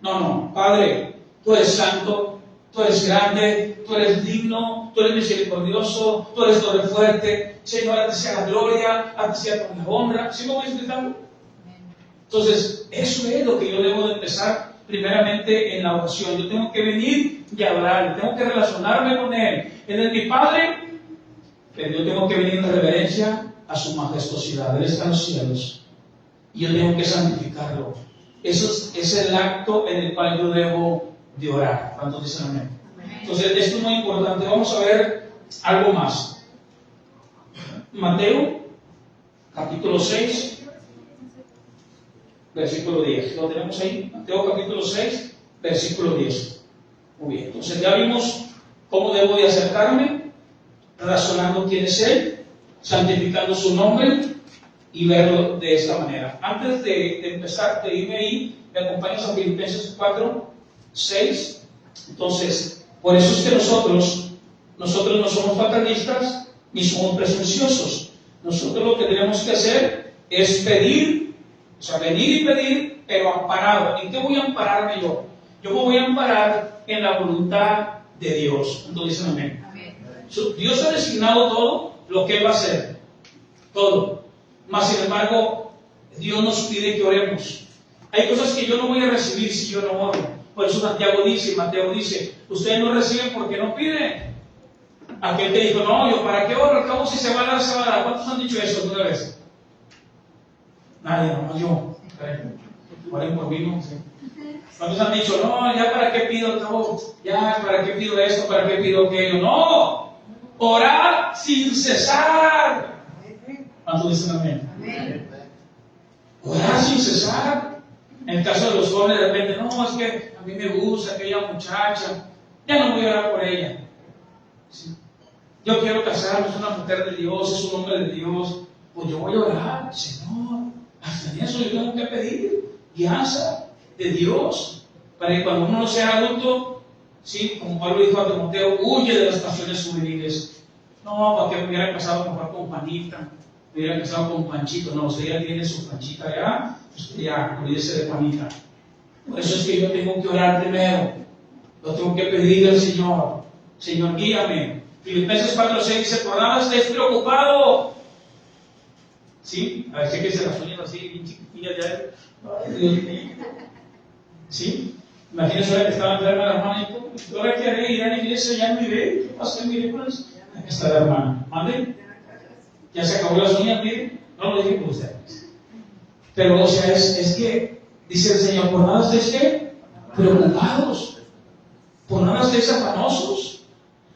No, Padre, tú eres santo, tú eres grande, tú eres digno, tú eres misericordioso, tú eres torre fuerte. Señor, a ti sea la gloria, a ti sea con la honra. ¿Sí me voy explicando? Entonces, eso es lo que yo debo de empezar primeramente en la oración. Yo tengo que venir y hablar, tengo que relacionarme con Él. Él es mi Padre, pero yo tengo que venir en reverencia a su majestuosidad. Él está en los cielos y yo tengo que santificarlo. Eso es el acto en el cual yo debo de orar. ¿Cuántos dicen amén? Entonces, esto es muy importante. Vamos a ver algo más. Mateo, capítulo 6. Versículo 10. ¿Lo tenemos ahí? Mateo capítulo 6, versículo 10. Muy bien. Entonces ya vimos cómo debo de acercarme, razonando quién es Él, santificando su nombre y verlo de esta manera. Antes de empezar, de irme ahí, me acompañas a Filipenses 4, 6. Entonces, por eso es que nosotros no somos fatalistas ni somos presunciosos. Nosotros lo que tenemos que hacer es pedir. O sea, venir y pedir, pero amparado. ¿En qué voy a ampararme yo? Yo me voy a amparar en la voluntad de Dios. Entonces dicen amén. Dios ha designado todo lo que Él va a hacer. Todo. Mas, sin embargo, Dios nos pide que oremos. Hay cosas que yo no voy a recibir si yo no oro. Por eso Mateo dice, ustedes no reciben porque no piden. Aquel que dijo, no, yo para qué oro, al cabo si se va a dar, se va a dar. ¿Cuántos han dicho eso alguna vez? Nadie, nomás yo. Oren por mí, no sé. ¿Cuántos han dicho, no, ya para qué pido todo? Ya para qué pido esto, para qué pido aquello? No, orar sin cesar. ¿Cuántos dicen amén? Orar sin cesar. En el caso de los jóvenes, de repente, no, es que a mí me gusta aquella muchacha, ya no voy a orar por ella. ¿Sí? Yo quiero casarme, es una mujer de Dios, es un hombre de Dios. Pues yo voy a orar, Señor. Hasta en eso yo tengo que pedir guianza de Dios, para que cuando uno sea adulto, ¿sí? Como Pablo dijo a Timoteo, huye de las pasiones juveniles. No, para que me hubiera casado mejor con Juanita, me hubiera casado con Panchito. No, usted ya tiene su Panchita ya, usted ya, olvídese de Juanita. Por eso es que yo tengo que orar primero, lo tengo que pedir al Señor. Señor, guíame. Filipenses 4:6 dice, por nada estés preocupado. ¿Sí? A ver, que se las uñas así, bien chiquitillas ya. Ay, Dios mío. ¿Sí? Imagínense ahora que estaba enferma la hermana y ahora que haré ir a la iglesia, ya no iré. ¿Qué pasa? Mire, pues, aquí está la hermana. ¿Mande? Ya se acabó las uñas, mire. No lo dije por ustedes. Pero, o sea, es que, dice el Señor, por nada estéis ¿qué? Preocupados. Por nada estéis afanosos.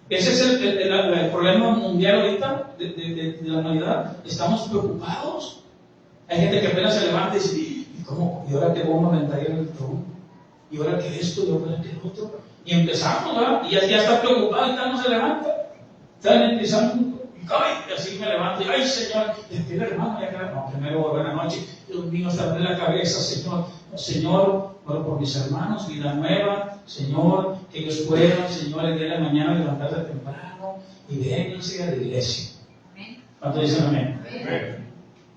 Ese es el problema mundial ahorita de la humanidad. Estamos preocupados. Hay gente que apenas se levanta y dice, ¿y cómo? ¿Y ahora qué bomba me traía en el trono? ¿Y ahora qué esto? ¿Y ahora qué otro? Y empezamos, ¿verdad? Y ya está preocupado y ya no se levanta. Están empezando, y así me levanto, y ay Señor, y el hermano ya queda, no, primero buena noche, Dios mío, está en la cabeza, Señor, Señor, oro por mis hermanos, vida nueva, Señor, que ellos puedan, Señor, el día de la mañana levantarse temprano y vénganse a la iglesia. ¿Cuántos dicen amén? Amén.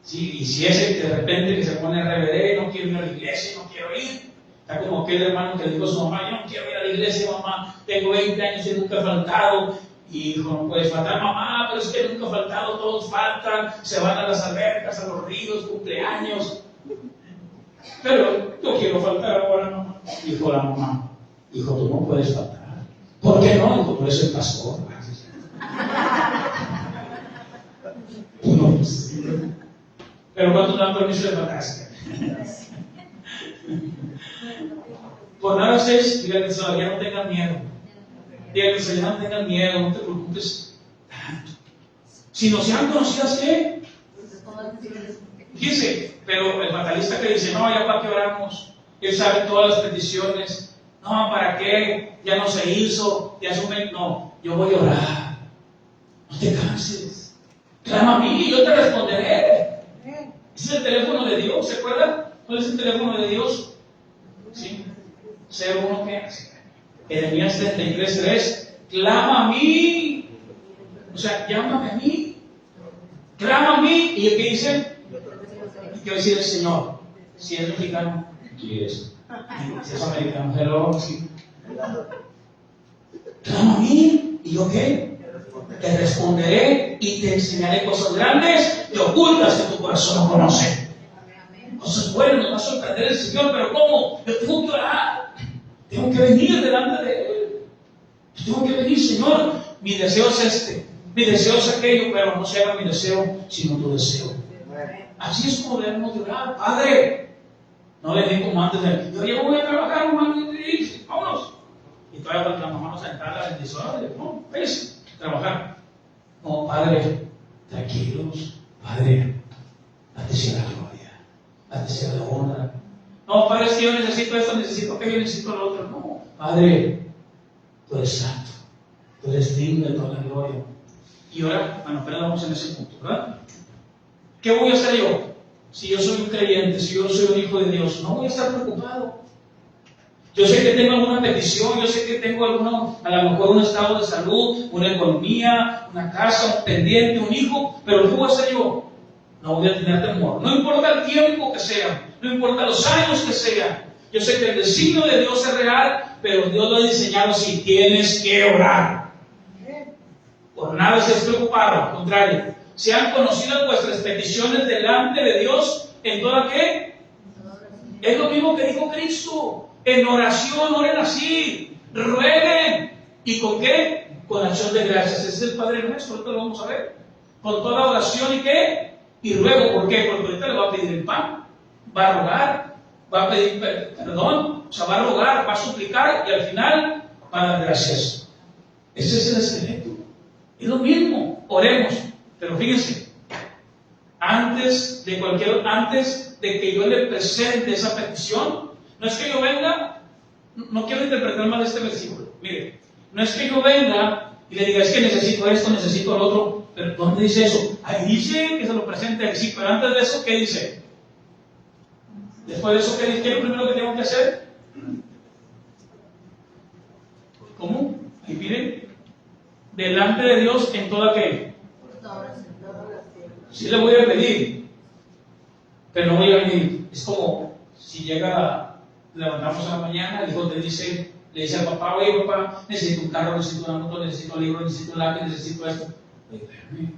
Sí, y si ese de repente que se pone RBD, no quiero ir a la iglesia, no quiero ir. Está como aquel hermano que dijo a su mamá, yo no quiero ir a la iglesia, mamá, tengo 20 años y nunca he faltado. Y hijo, no puedes faltar, mamá, pero es que nunca he faltado, todos faltan, se van a las albercas, a los ríos, cumpleaños. Pero yo quiero faltar ahora, mamá. Dijo la mamá, hijo, tú no puedes faltar. ¿Por qué no? Dijo, tú eres el pastor. Tú no, pues, pero cuando dan permiso de faltarse. Por nada ustedes, díganle, ya no tengan miedo. Díganle, ya no tengan miedo, no te preocupes tanto. Si no sean conocidas, ¿qué? Fíjense, pero el fatalista que dice, no, ya para qué oramos, él sabe todas las peticiones, no, ¿para qué? Ya no se hizo, ya asume, no, yo voy a orar, no te canses, clama a mí y yo te responderé. Ese es el teléfono de Dios, ¿se acuerdan? ¿Cuál es el teléfono de Dios? ¿Sí? 01 ¿qué? Jeremías 33:3, clama a mí, o sea, llámame a mí, clama a mí, y el que dice, ¿qué va a decir el Señor? Si es mexicano, yes. Si es americano, hello, sí. Clama a mí, ¿y yo qué? Te responderé y te enseñaré cosas grandes y ocultas que tu corazón no conoce. Cosas buenas nos va a sorprender el Señor, pero ¿cómo? Yo tengo que orar, tengo que venir delante de Él. Yo tengo que venir, Señor, mi deseo es este, mi deseo es aquello, pero no se haga mi deseo, sino tu deseo. Así es como debemos de orar. Padre, no le digo como antes de, yo ya voy a trabajar, hermano, y vámonos. Y todavía con la mamá nos sentada la bendición, no, váyase a trabajar. No, Padre, tranquilos, Padre, a ti sea la gloria, a ti sea la honra. No, Padre, es que yo necesito esto, necesito aquello, necesito lo otro. No, Padre, tú eres santo, tú eres digno de toda la gloria. Y ahora, bueno, pero vamos en ese punto, ¿verdad? ¿Qué voy a hacer yo? Si yo soy un creyente, si yo soy un hijo de Dios, no voy a estar preocupado. Yo sé que tengo alguna petición, yo sé que tengo a lo mejor un estado de salud, una economía, una casa, un pendiente, un hijo, pero ¿qué voy a hacer yo? No voy a tener temor. No importa el tiempo que sea, no importa los años que sean. Yo sé que el designio de Dios es real, pero Dios lo ha diseñado así. Tienes que orar. Por nada estés preocupado, al contrario. Sean conocidas vuestras peticiones delante de Dios en toda ¿qué? Es lo mismo que dijo Cristo. En oración, oren así, rueguen. ¿Y con qué? Con acción de gracias. Ese es el Padre Nuestro, ahorita lo vamos a ver. Con toda oración y ¿qué? Y ruego, ¿por qué? Porque ahorita le va a pedir el pan, va a rogar, va a pedir perdón, o sea, va a rogar, va a suplicar y al final va a dar gracias. Ese es el esqueleto. Es lo mismo, oremos. Pero fíjense, antes de que yo le presente esa petición, no es que yo venga, no quiero interpretar mal este versículo. Mire, no es que yo venga y le diga, es que necesito esto, necesito lo otro. Pero ¿dónde dice eso? Ahí dice que se lo presente sí, pero antes de eso, ¿qué dice? Después de eso, ¿qué es lo primero que tengo que hacer? ¿Cómo? Ahí miren, delante de Dios en toda qué. Sí le voy a pedir, pero no voy a venir. Es como si levantamos a la mañana, el hijo le dice al papá, oye papá, necesito un carro, necesito una moto, necesito un libro, necesito un lápiz, necesito esto. Oye, espérame,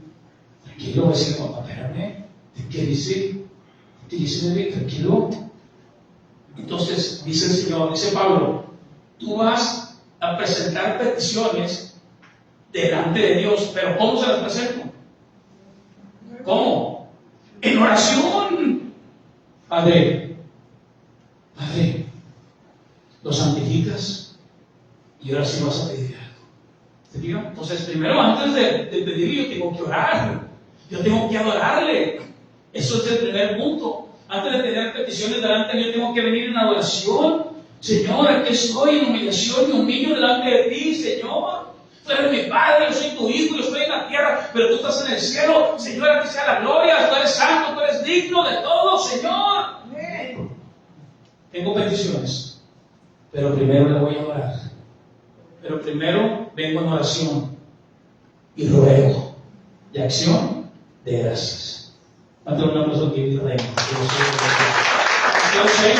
tranquilo, voy a decir papá, espérame, ¿qué dice? ¿Qué dice bebé? Tranquilo. Entonces, dice el Señor, dice Pablo, tú vas a presentar peticiones delante de Dios, pero ¿cómo se las presento? ¿Cómo? En oración. Padre, lo santificas y ahora sí vas a pedir algo. ¿Te digo? Entonces, primero, antes de pedir, yo tengo que orar. Yo tengo que adorarle. Eso es el primer punto. Antes de tener peticiones delante, yo tengo que venir en adoración. Señor, aquí estoy en humillación, me humillo delante de ti, Señor. Tú eres mi Padre, yo soy tu Hijo, yo estoy en la tierra, pero tú estás en el cielo. Señor, a ti sea la gloria, tú eres santo, tú eres digno de todo, Señor. Tengo peticiones, pero primero le voy a orar. Pero primero vengo en oración y ruego, y acción de gracias. ¿Cuánto un aplauso aquí y reino? Mateo 6,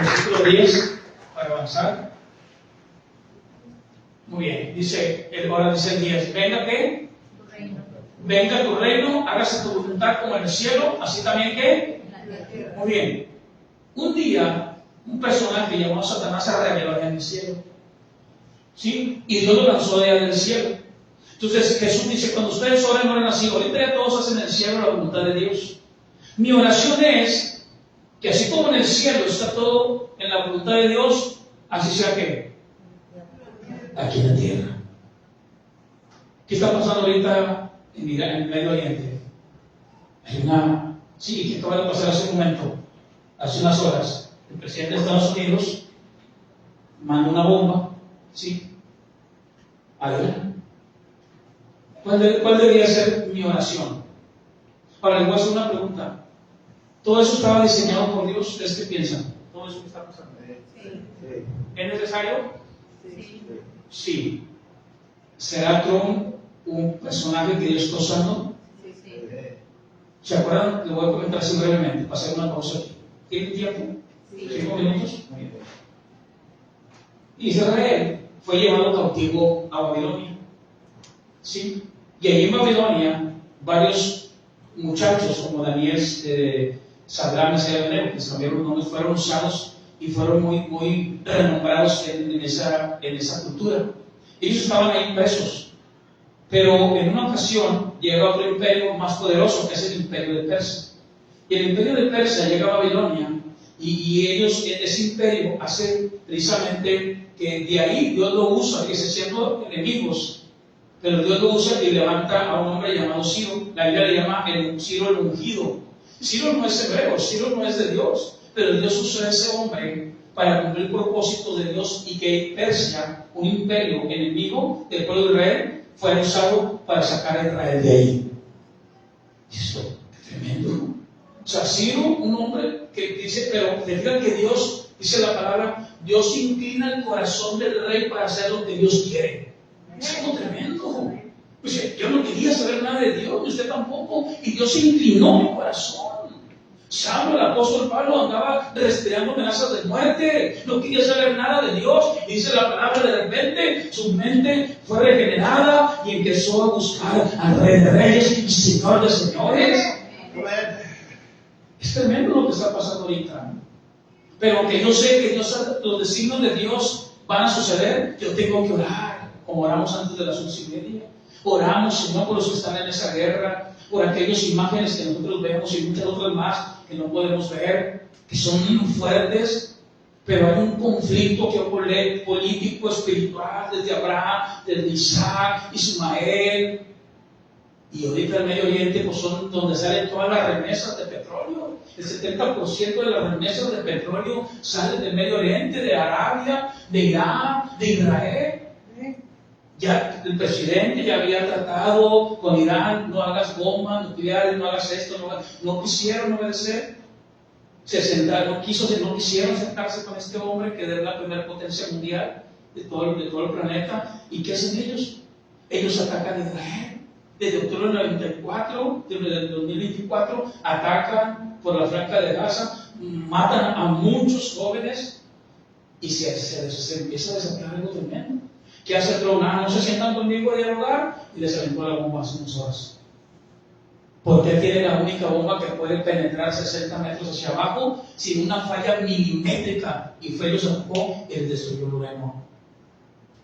versículo 10, para avanzar. Muy bien, ahora dice el 10, venga ¿qué? Venga tu reino, hágase tu voluntad como en el cielo, así también ¿qué? Muy bien. Un día, un personaje llamado Satanás se reveló en el cielo. ¿Sí? Y Dios lo lanzó de allá del cielo. Entonces Jesús dice, cuando ustedes oren así, ahorita ya todos hacen en el cielo la voluntad de Dios. Mi oración es que así como en el cielo está todo en la voluntad de Dios, así sea que aquí en la tierra. ¿Qué está pasando ahorita en el Medio Oriente? Hay que acaba de pasar hace un momento, hace unas horas, el presidente de Estados Unidos manda una bomba, ¿sí? A Irán. ¿Cuál debería ser mi oración? Ahora les voy a hacer una pregunta. ¿Todo eso estaba diseñado por Dios? ¿Ustedes qué piensan? ¿Todo eso que está pasando? Sí. ¿Es necesario? Sí. Sí. ¿Será Trump un personaje que Dios está usando? Sí. ¿Se acuerdan? Le voy a comentar así brevemente, para hacer una pausa aquí. ¿Tiene tiempo? Sí. 5 minutos. Muy bien. Israel fue llevado cautivo a Babilonia. ¿Sí? Y allí en Babilonia, varios muchachos como Daniel, Sadrach, Mesach y Abednego, que se cambiaron los nombres, fueron usados y fueron muy renombrados en esa cultura. Ellos estaban ahí presos, pero en una ocasión llega otro imperio más poderoso, que es el imperio de Persia. Y el imperio de Persia llega a Babilonia y ese imperio hace precisamente que de ahí Dios lo usa, que se siendo enemigos, pero Dios lo usa y levanta a un hombre llamado Ciro. La Biblia le llama Ciro el ungido. Ciro no es hebreo, Ciro no es de Dios, pero Dios usó a ese hombre para cumplir el propósito de Dios y que Persia, un imperio enemigo del pueblo de Israel, fuera usado para sacar a Israel de ahí. Esto, qué tremendo, ¿no? O sea, Ciro, un hombre que dice, pero digan que Dios, dice la palabra, Dios inclina el corazón del rey para hacer lo que Dios quiere. Es algo tremendo. Pues yo no quería saber nada de Dios, ni usted tampoco, y Dios inclinó mi corazón. Saulo, el apóstol Pablo, andaba respirando amenazas de muerte, no quería saber nada de Dios, y dice la palabra, de repente su mente fue regenerada y empezó a buscar al Rey de Reyes y Señor de Señores. Es tremendo lo que está pasando ahorita. Pero aunque yo sé que los designios de Dios van a suceder, yo tengo que orar, como oramos antes de las 11:30. Oramos, Señor, por los que están en esa guerra. por aquellas imágenes que nosotros vemos y muchas otras más que no podemos ver, que son muy fuertes, pero hay un conflicto político, espiritual, desde Abraham, desde Isaac, Ismael, y ahorita el Medio Oriente pues son donde salen todas las remesas de petróleo. El 70% de las remesas de petróleo salen del Medio Oriente, de Arabia, de Irán, de Israel. Ya el presidente ya había tratado con Irán: no hagas bombas nucleares, no hagas esto, no quisieron obedecer. No quisieron sentarse con este hombre que es la primera potencia mundial de todo el planeta. ¿Y qué hacen ellos? Ellos atacan a Israel. Desde octubre del 94, desde el 2024, atacan por la franja de Gaza, matan a muchos jóvenes y se empieza a desatar algo tremendo. ¿Qué hace Trump? No se sientan conmigo a dialogar, y les aventó la bomba hace unas horas. Porque tiene la única bomba que puede penetrar 60 metros hacia abajo sin una falla milimétrica, y fue y los atacó y les destruyó luego.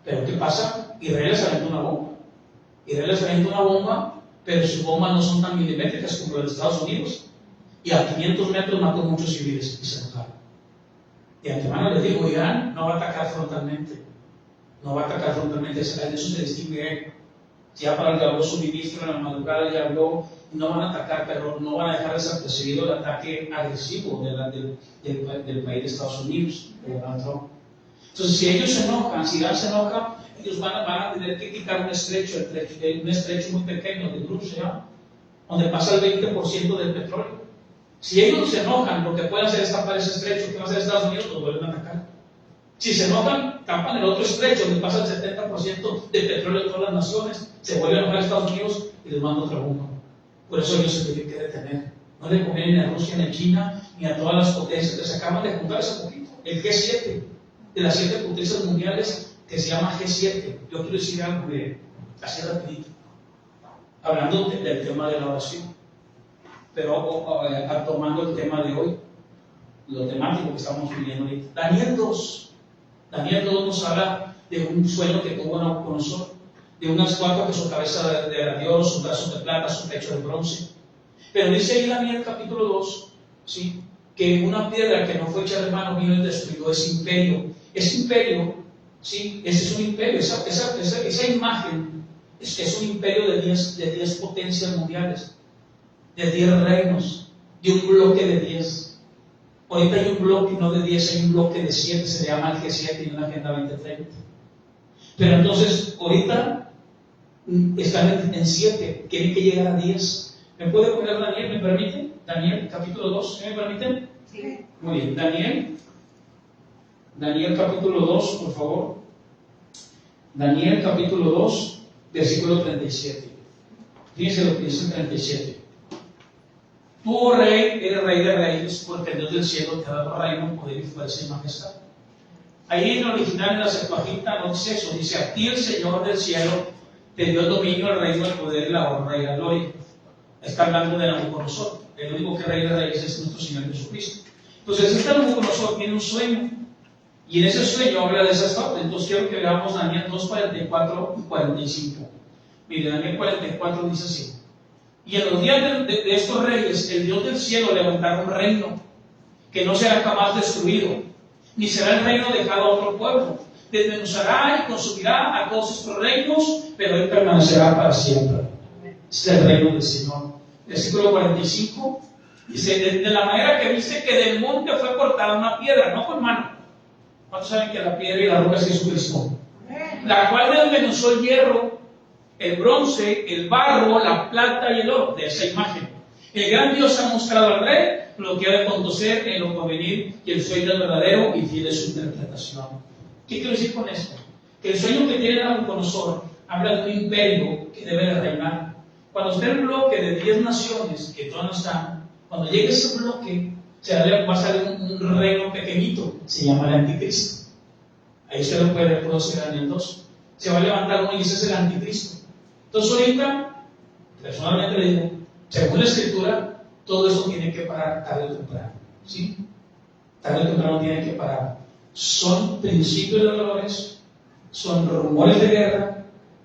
Pero ¿qué pasa? Israel les aventó una bomba. Israel les aventó una bomba, pero sus bombas no son tan milimétricas como las de Estados Unidos. Y a 500 metros mató muchos civiles y se enojaron. De antemano les digo: Irán no va a atacar frontalmente. No va a atacar frontalmente. En eso se distingue. Ya para el que habló su ministro en la madrugada, ya habló: no van a atacar, pero no van a dejar desapercibido el ataque agresivo del país de Estados Unidos, de Donald Trump. Entonces, si ellos se enojan, si Irán se enoja, ellos van a tener que quitar un estrecho muy pequeño de Rusia, donde pasa el 20% del petróleo. Si ellos se enojan, lo que pueden hacer es tapar ese estrecho. ¿Qué va a hacer Estados Unidos? Los vuelven a atacar. Si se enojan, tapan el otro estrecho, donde pasa el 70% del petróleo de todas las naciones. Se vuelven a enojar a Estados Unidos y les manda otra bomba. Por eso ellos se tienen que detener. No le conviene ni a Rusia, ni a China, ni a todas las potencias que se acaban de juntar hace poquito. El G7, de las 7 potencias mundiales, que se llama G7. Yo quiero decir algo así rapidito, hablando del tema de la oración, pero tomando el tema de hoy, lo temático que estamos viviendo ahorita. Daniel 2 nos habla de un sueño que tuvo Nabucodonosor, de una estatua que su cabeza era de oro, sus brazos de plata, su pecho de bronce. Pero dice ahí Daniel capítulo 2, ¿sí?, que una piedra que no fue hecha de mano vino y destruyó ese imperio. Ese imperio, ¿sí?, ese es un imperio, esa imagen es un imperio de 10 potencias mundiales, de 10 reinos, de un bloque de 10. Ahorita hay un bloque no de 10, hay un bloque de 7, se llama el G7 y una Agenda 2030. Pero entonces, ahorita están en 7, tienen que llegar a 10. ¿Me puede poner Daniel? ¿Me permite? Daniel, capítulo 2, ¿me permiten? Sí. Muy bien, Daniel capítulo 2, por favor. Daniel capítulo 2, versículo 37. Fíjense lo que dice el 37. Tú, oh rey, eres rey de reyes, porque el Dios del cielo te ha dado reino, poder y fuerza y majestad. Ahí en el original, en la Septuaginta, no dice eso. Dice: a ti el Señor del cielo te dio el dominio, el reino, el poder y la honra y la gloria. Está hablando de Nabucodonosor. El único que rey de reyes es nuestro Señor Jesucristo. Entonces, este Nabucodonosor tiene un sueño, y en ese sueño habla de esa estatua. Entonces quiero que veamos Daniel 2, 44 y 45. Mire, Daniel 44 dice así: y en los días de estos reyes, el Dios del cielo levantará un reino que no será jamás destruido, ni será el reino dejado a otro pueblo. Desmenuzará y consumirá a todos estos reinos, pero él permanecerá para siempre. Este es el reino del Señor. Versículo 45 dice: de la manera que viste que del monte fue cortada una piedra, no con mano. ¿Cuántos saben que la piedra y la roca es Jesucristo? La cual desmenuzó el hierro, el bronce, el barro, la plata y el oro, de esa imagen. El gran Dios ha mostrado al rey lo que ha de acontecer en lo porvenir, y el sueño es verdadero y fiel es su interpretación. ¿Qué quiero decir con esto? Que el sueño que tiene Nabucodonosor habla de un imperio que debe de reinar. Cuando esté el bloque de 10 naciones, que todavía no están, cuando llegue ese bloque, va a salir un reino pequeñito, se llama el Anticristo. Ahí usted lo puede reproducir en el 2. Se va a levantar uno y ese es el Anticristo. Entonces ahorita, personalmente le digo, según la Escritura, todo eso tiene que parar tarde o temprano. ¿Sí? Tarde o temprano tiene que parar. Son principios de dolores, son rumores de guerra,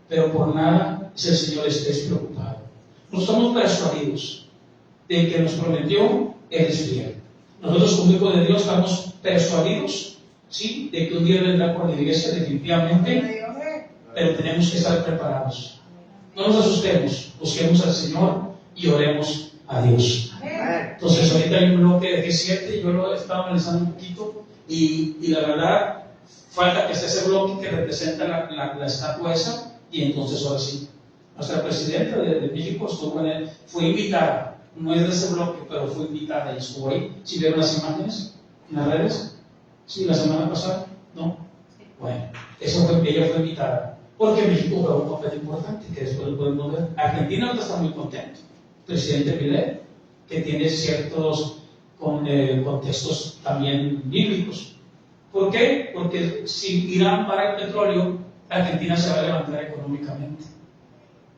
pero por nada si el Señor esté preocupado. No estamos persuadidos de que nos prometió, Él es fiel. Nosotros como hijos de Dios estamos persuadidos, ¿sí?, de que un día vendrá por la iglesia definitivamente, pero tenemos que estar preparados. No nos asustemos, busquemos al Señor y oremos a Dios. Entonces ahorita hay un bloque de G7, yo lo he estado analizando un poquito y la verdad falta que esté ese bloque que representa la estatua esa, y entonces ahora sí, nuestra presidenta de México estuvo en él, fue invitada, no es de ese bloque, pero fue invitada y estuvo ahí. ¿Sí vieron las imágenes en las redes? ¿Sí, la semana pasada? ¿No? Bueno, ella fue invitada, porque México juega un papel importante, que después lo podemos ver. Argentina ahorita está muy contento, presidente Milei, que tiene ciertos contextos también bíblicos. ¿Por qué? Porque si Irán para el petróleo, Argentina se va a levantar económicamente.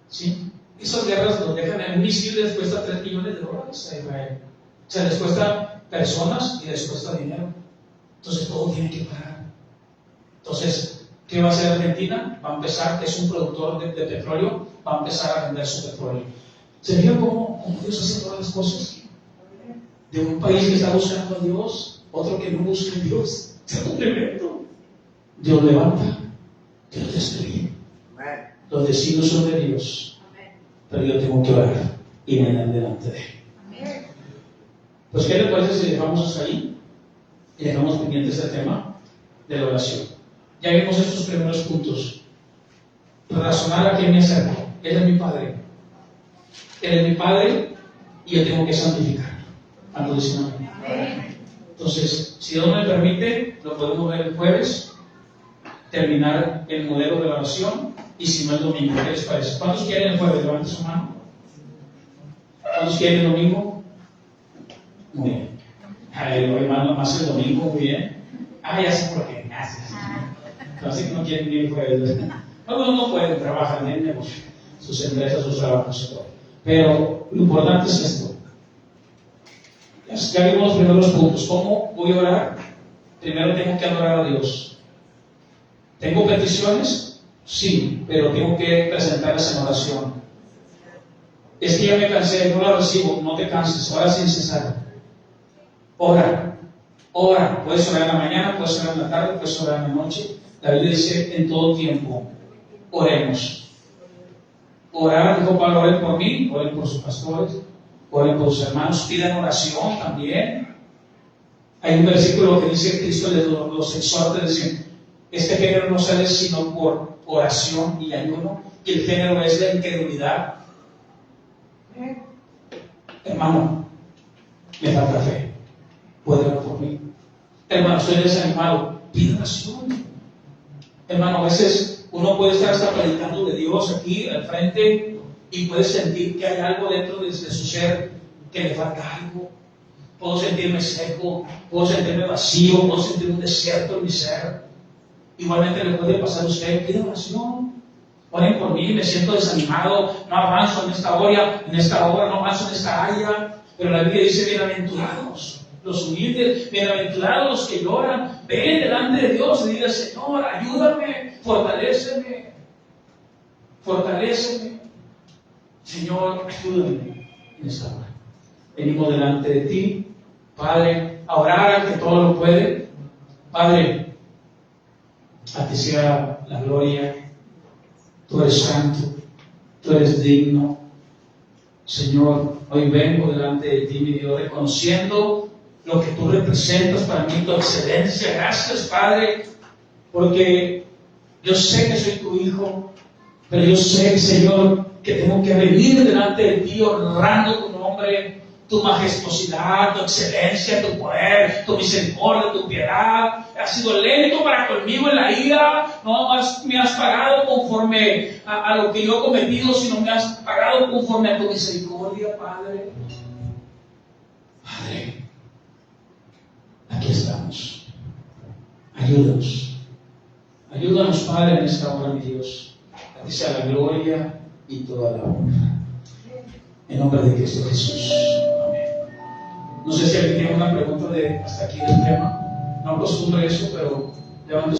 ¿Sí? Esas guerras los dejan en un misil, les cuesta $3 millones a Israel. O sea, les cuesta personas y les cuesta dinero. Entonces todo tiene que parar. Entonces, ¿qué va a hacer Argentina? Va a empezar, que es un productor de petróleo, va a empezar a vender su petróleo. ¿Se fijan cómo Dios hace todas las cosas? De un país que está buscando a Dios, otro que no busca a Dios. Se complemento. Dios levanta, Dios destruye. Los designios son de Dios, pero yo tengo que orar y me dan delante de Él. Pues, ¿qué le parece si dejamos hasta ahí y dejamos pendientes el tema de la oración? Ya vimos estos primeros puntos. Razonar a quién me acerco. Él es mi Padre. Él es mi Padre y yo tengo que santificarlo. Entonces, si Dios me permite, lo podemos ver el jueves, terminar el modelo de la oración, y si no el domingo. ¿Qué les parece? ¿Cuántos quieren el jueves? Levanten su mano. ¿Cuántos quieren el domingo? Muy bien. Hermano, más el domingo, muy bien. Ya sé por qué. Gracias. Así que no quieren ni el jueves. Algunos no pueden trabajar en el negocio, sus empresas, sus trabajos y todo. Pero lo importante es esto. Ya vimos los primeros puntos. ¿Cómo voy a orar? Primero tengo que adorar a Dios. ¿Tengo peticiones? Sí, pero tengo que presentarlas en oración. Es que ya me cansé, no la recibo. No te canses, ora sin cesar. Ora. Puedes orar en la mañana, puedes orar en la tarde, puedes orar en la noche. La Biblia dice en todo tiempo, oremos. Orar, dijo Pablo, oren por mí, oren por sus pastores, oren por sus hermanos, pidan oración también. Hay un versículo que dice: Cristo los exhorta, dice, este género no sale sino por oración y ayuno, y el género es la incredulidad. Hermano, me falta fe, puede orar por mí. Hermano, estoy desanimado, pide oración. Hermano, a veces uno puede estar hasta predicando de Dios aquí al frente y puede sentir que hay algo dentro de su ser que le falta algo. Puedo sentirme seco, puedo sentirme vacío, puedo sentir un desierto en mi ser. Igualmente le puede pasar a usted, pide oración. Oren por mí, me siento desanimado, no avanzo en esta hora, no avanzo en esta área. Pero la Biblia dice: bienaventurados los humildes, bienaventurados los que lloran. Ven delante de Dios y dile: Señor, ayúdame, fortaléceme. Señor, ayúdame en esta hora. Venimos delante de ti, Padre, a orar al que todo lo puede. Padre, a ti sea la gloria. Tú eres santo, tú eres digno. Señor, hoy vengo delante de ti, mi Dios, reconociendo lo que tú representas para mí, tu excelencia. Gracias, Padre, porque yo sé que soy tu hijo, pero yo sé, Señor, que tengo que venir delante de ti honrando tu nombre, tu majestuosidad, tu excelencia, tu poder, tu misericordia, tu piedad. Has sido lento para conmigo en la ira, no me has pagado conforme a lo que yo he cometido, sino me has pagado conforme a tu misericordia, Padre. Padre, aquí estamos. Ayúdanos, Padre, en esta hora, mi Dios. A ti sea la gloria y toda la honra. En nombre de Cristo Jesús. Amén. No sé si alguien tiene una pregunta hasta aquí del tema. No acostumbro eso, pero levanto.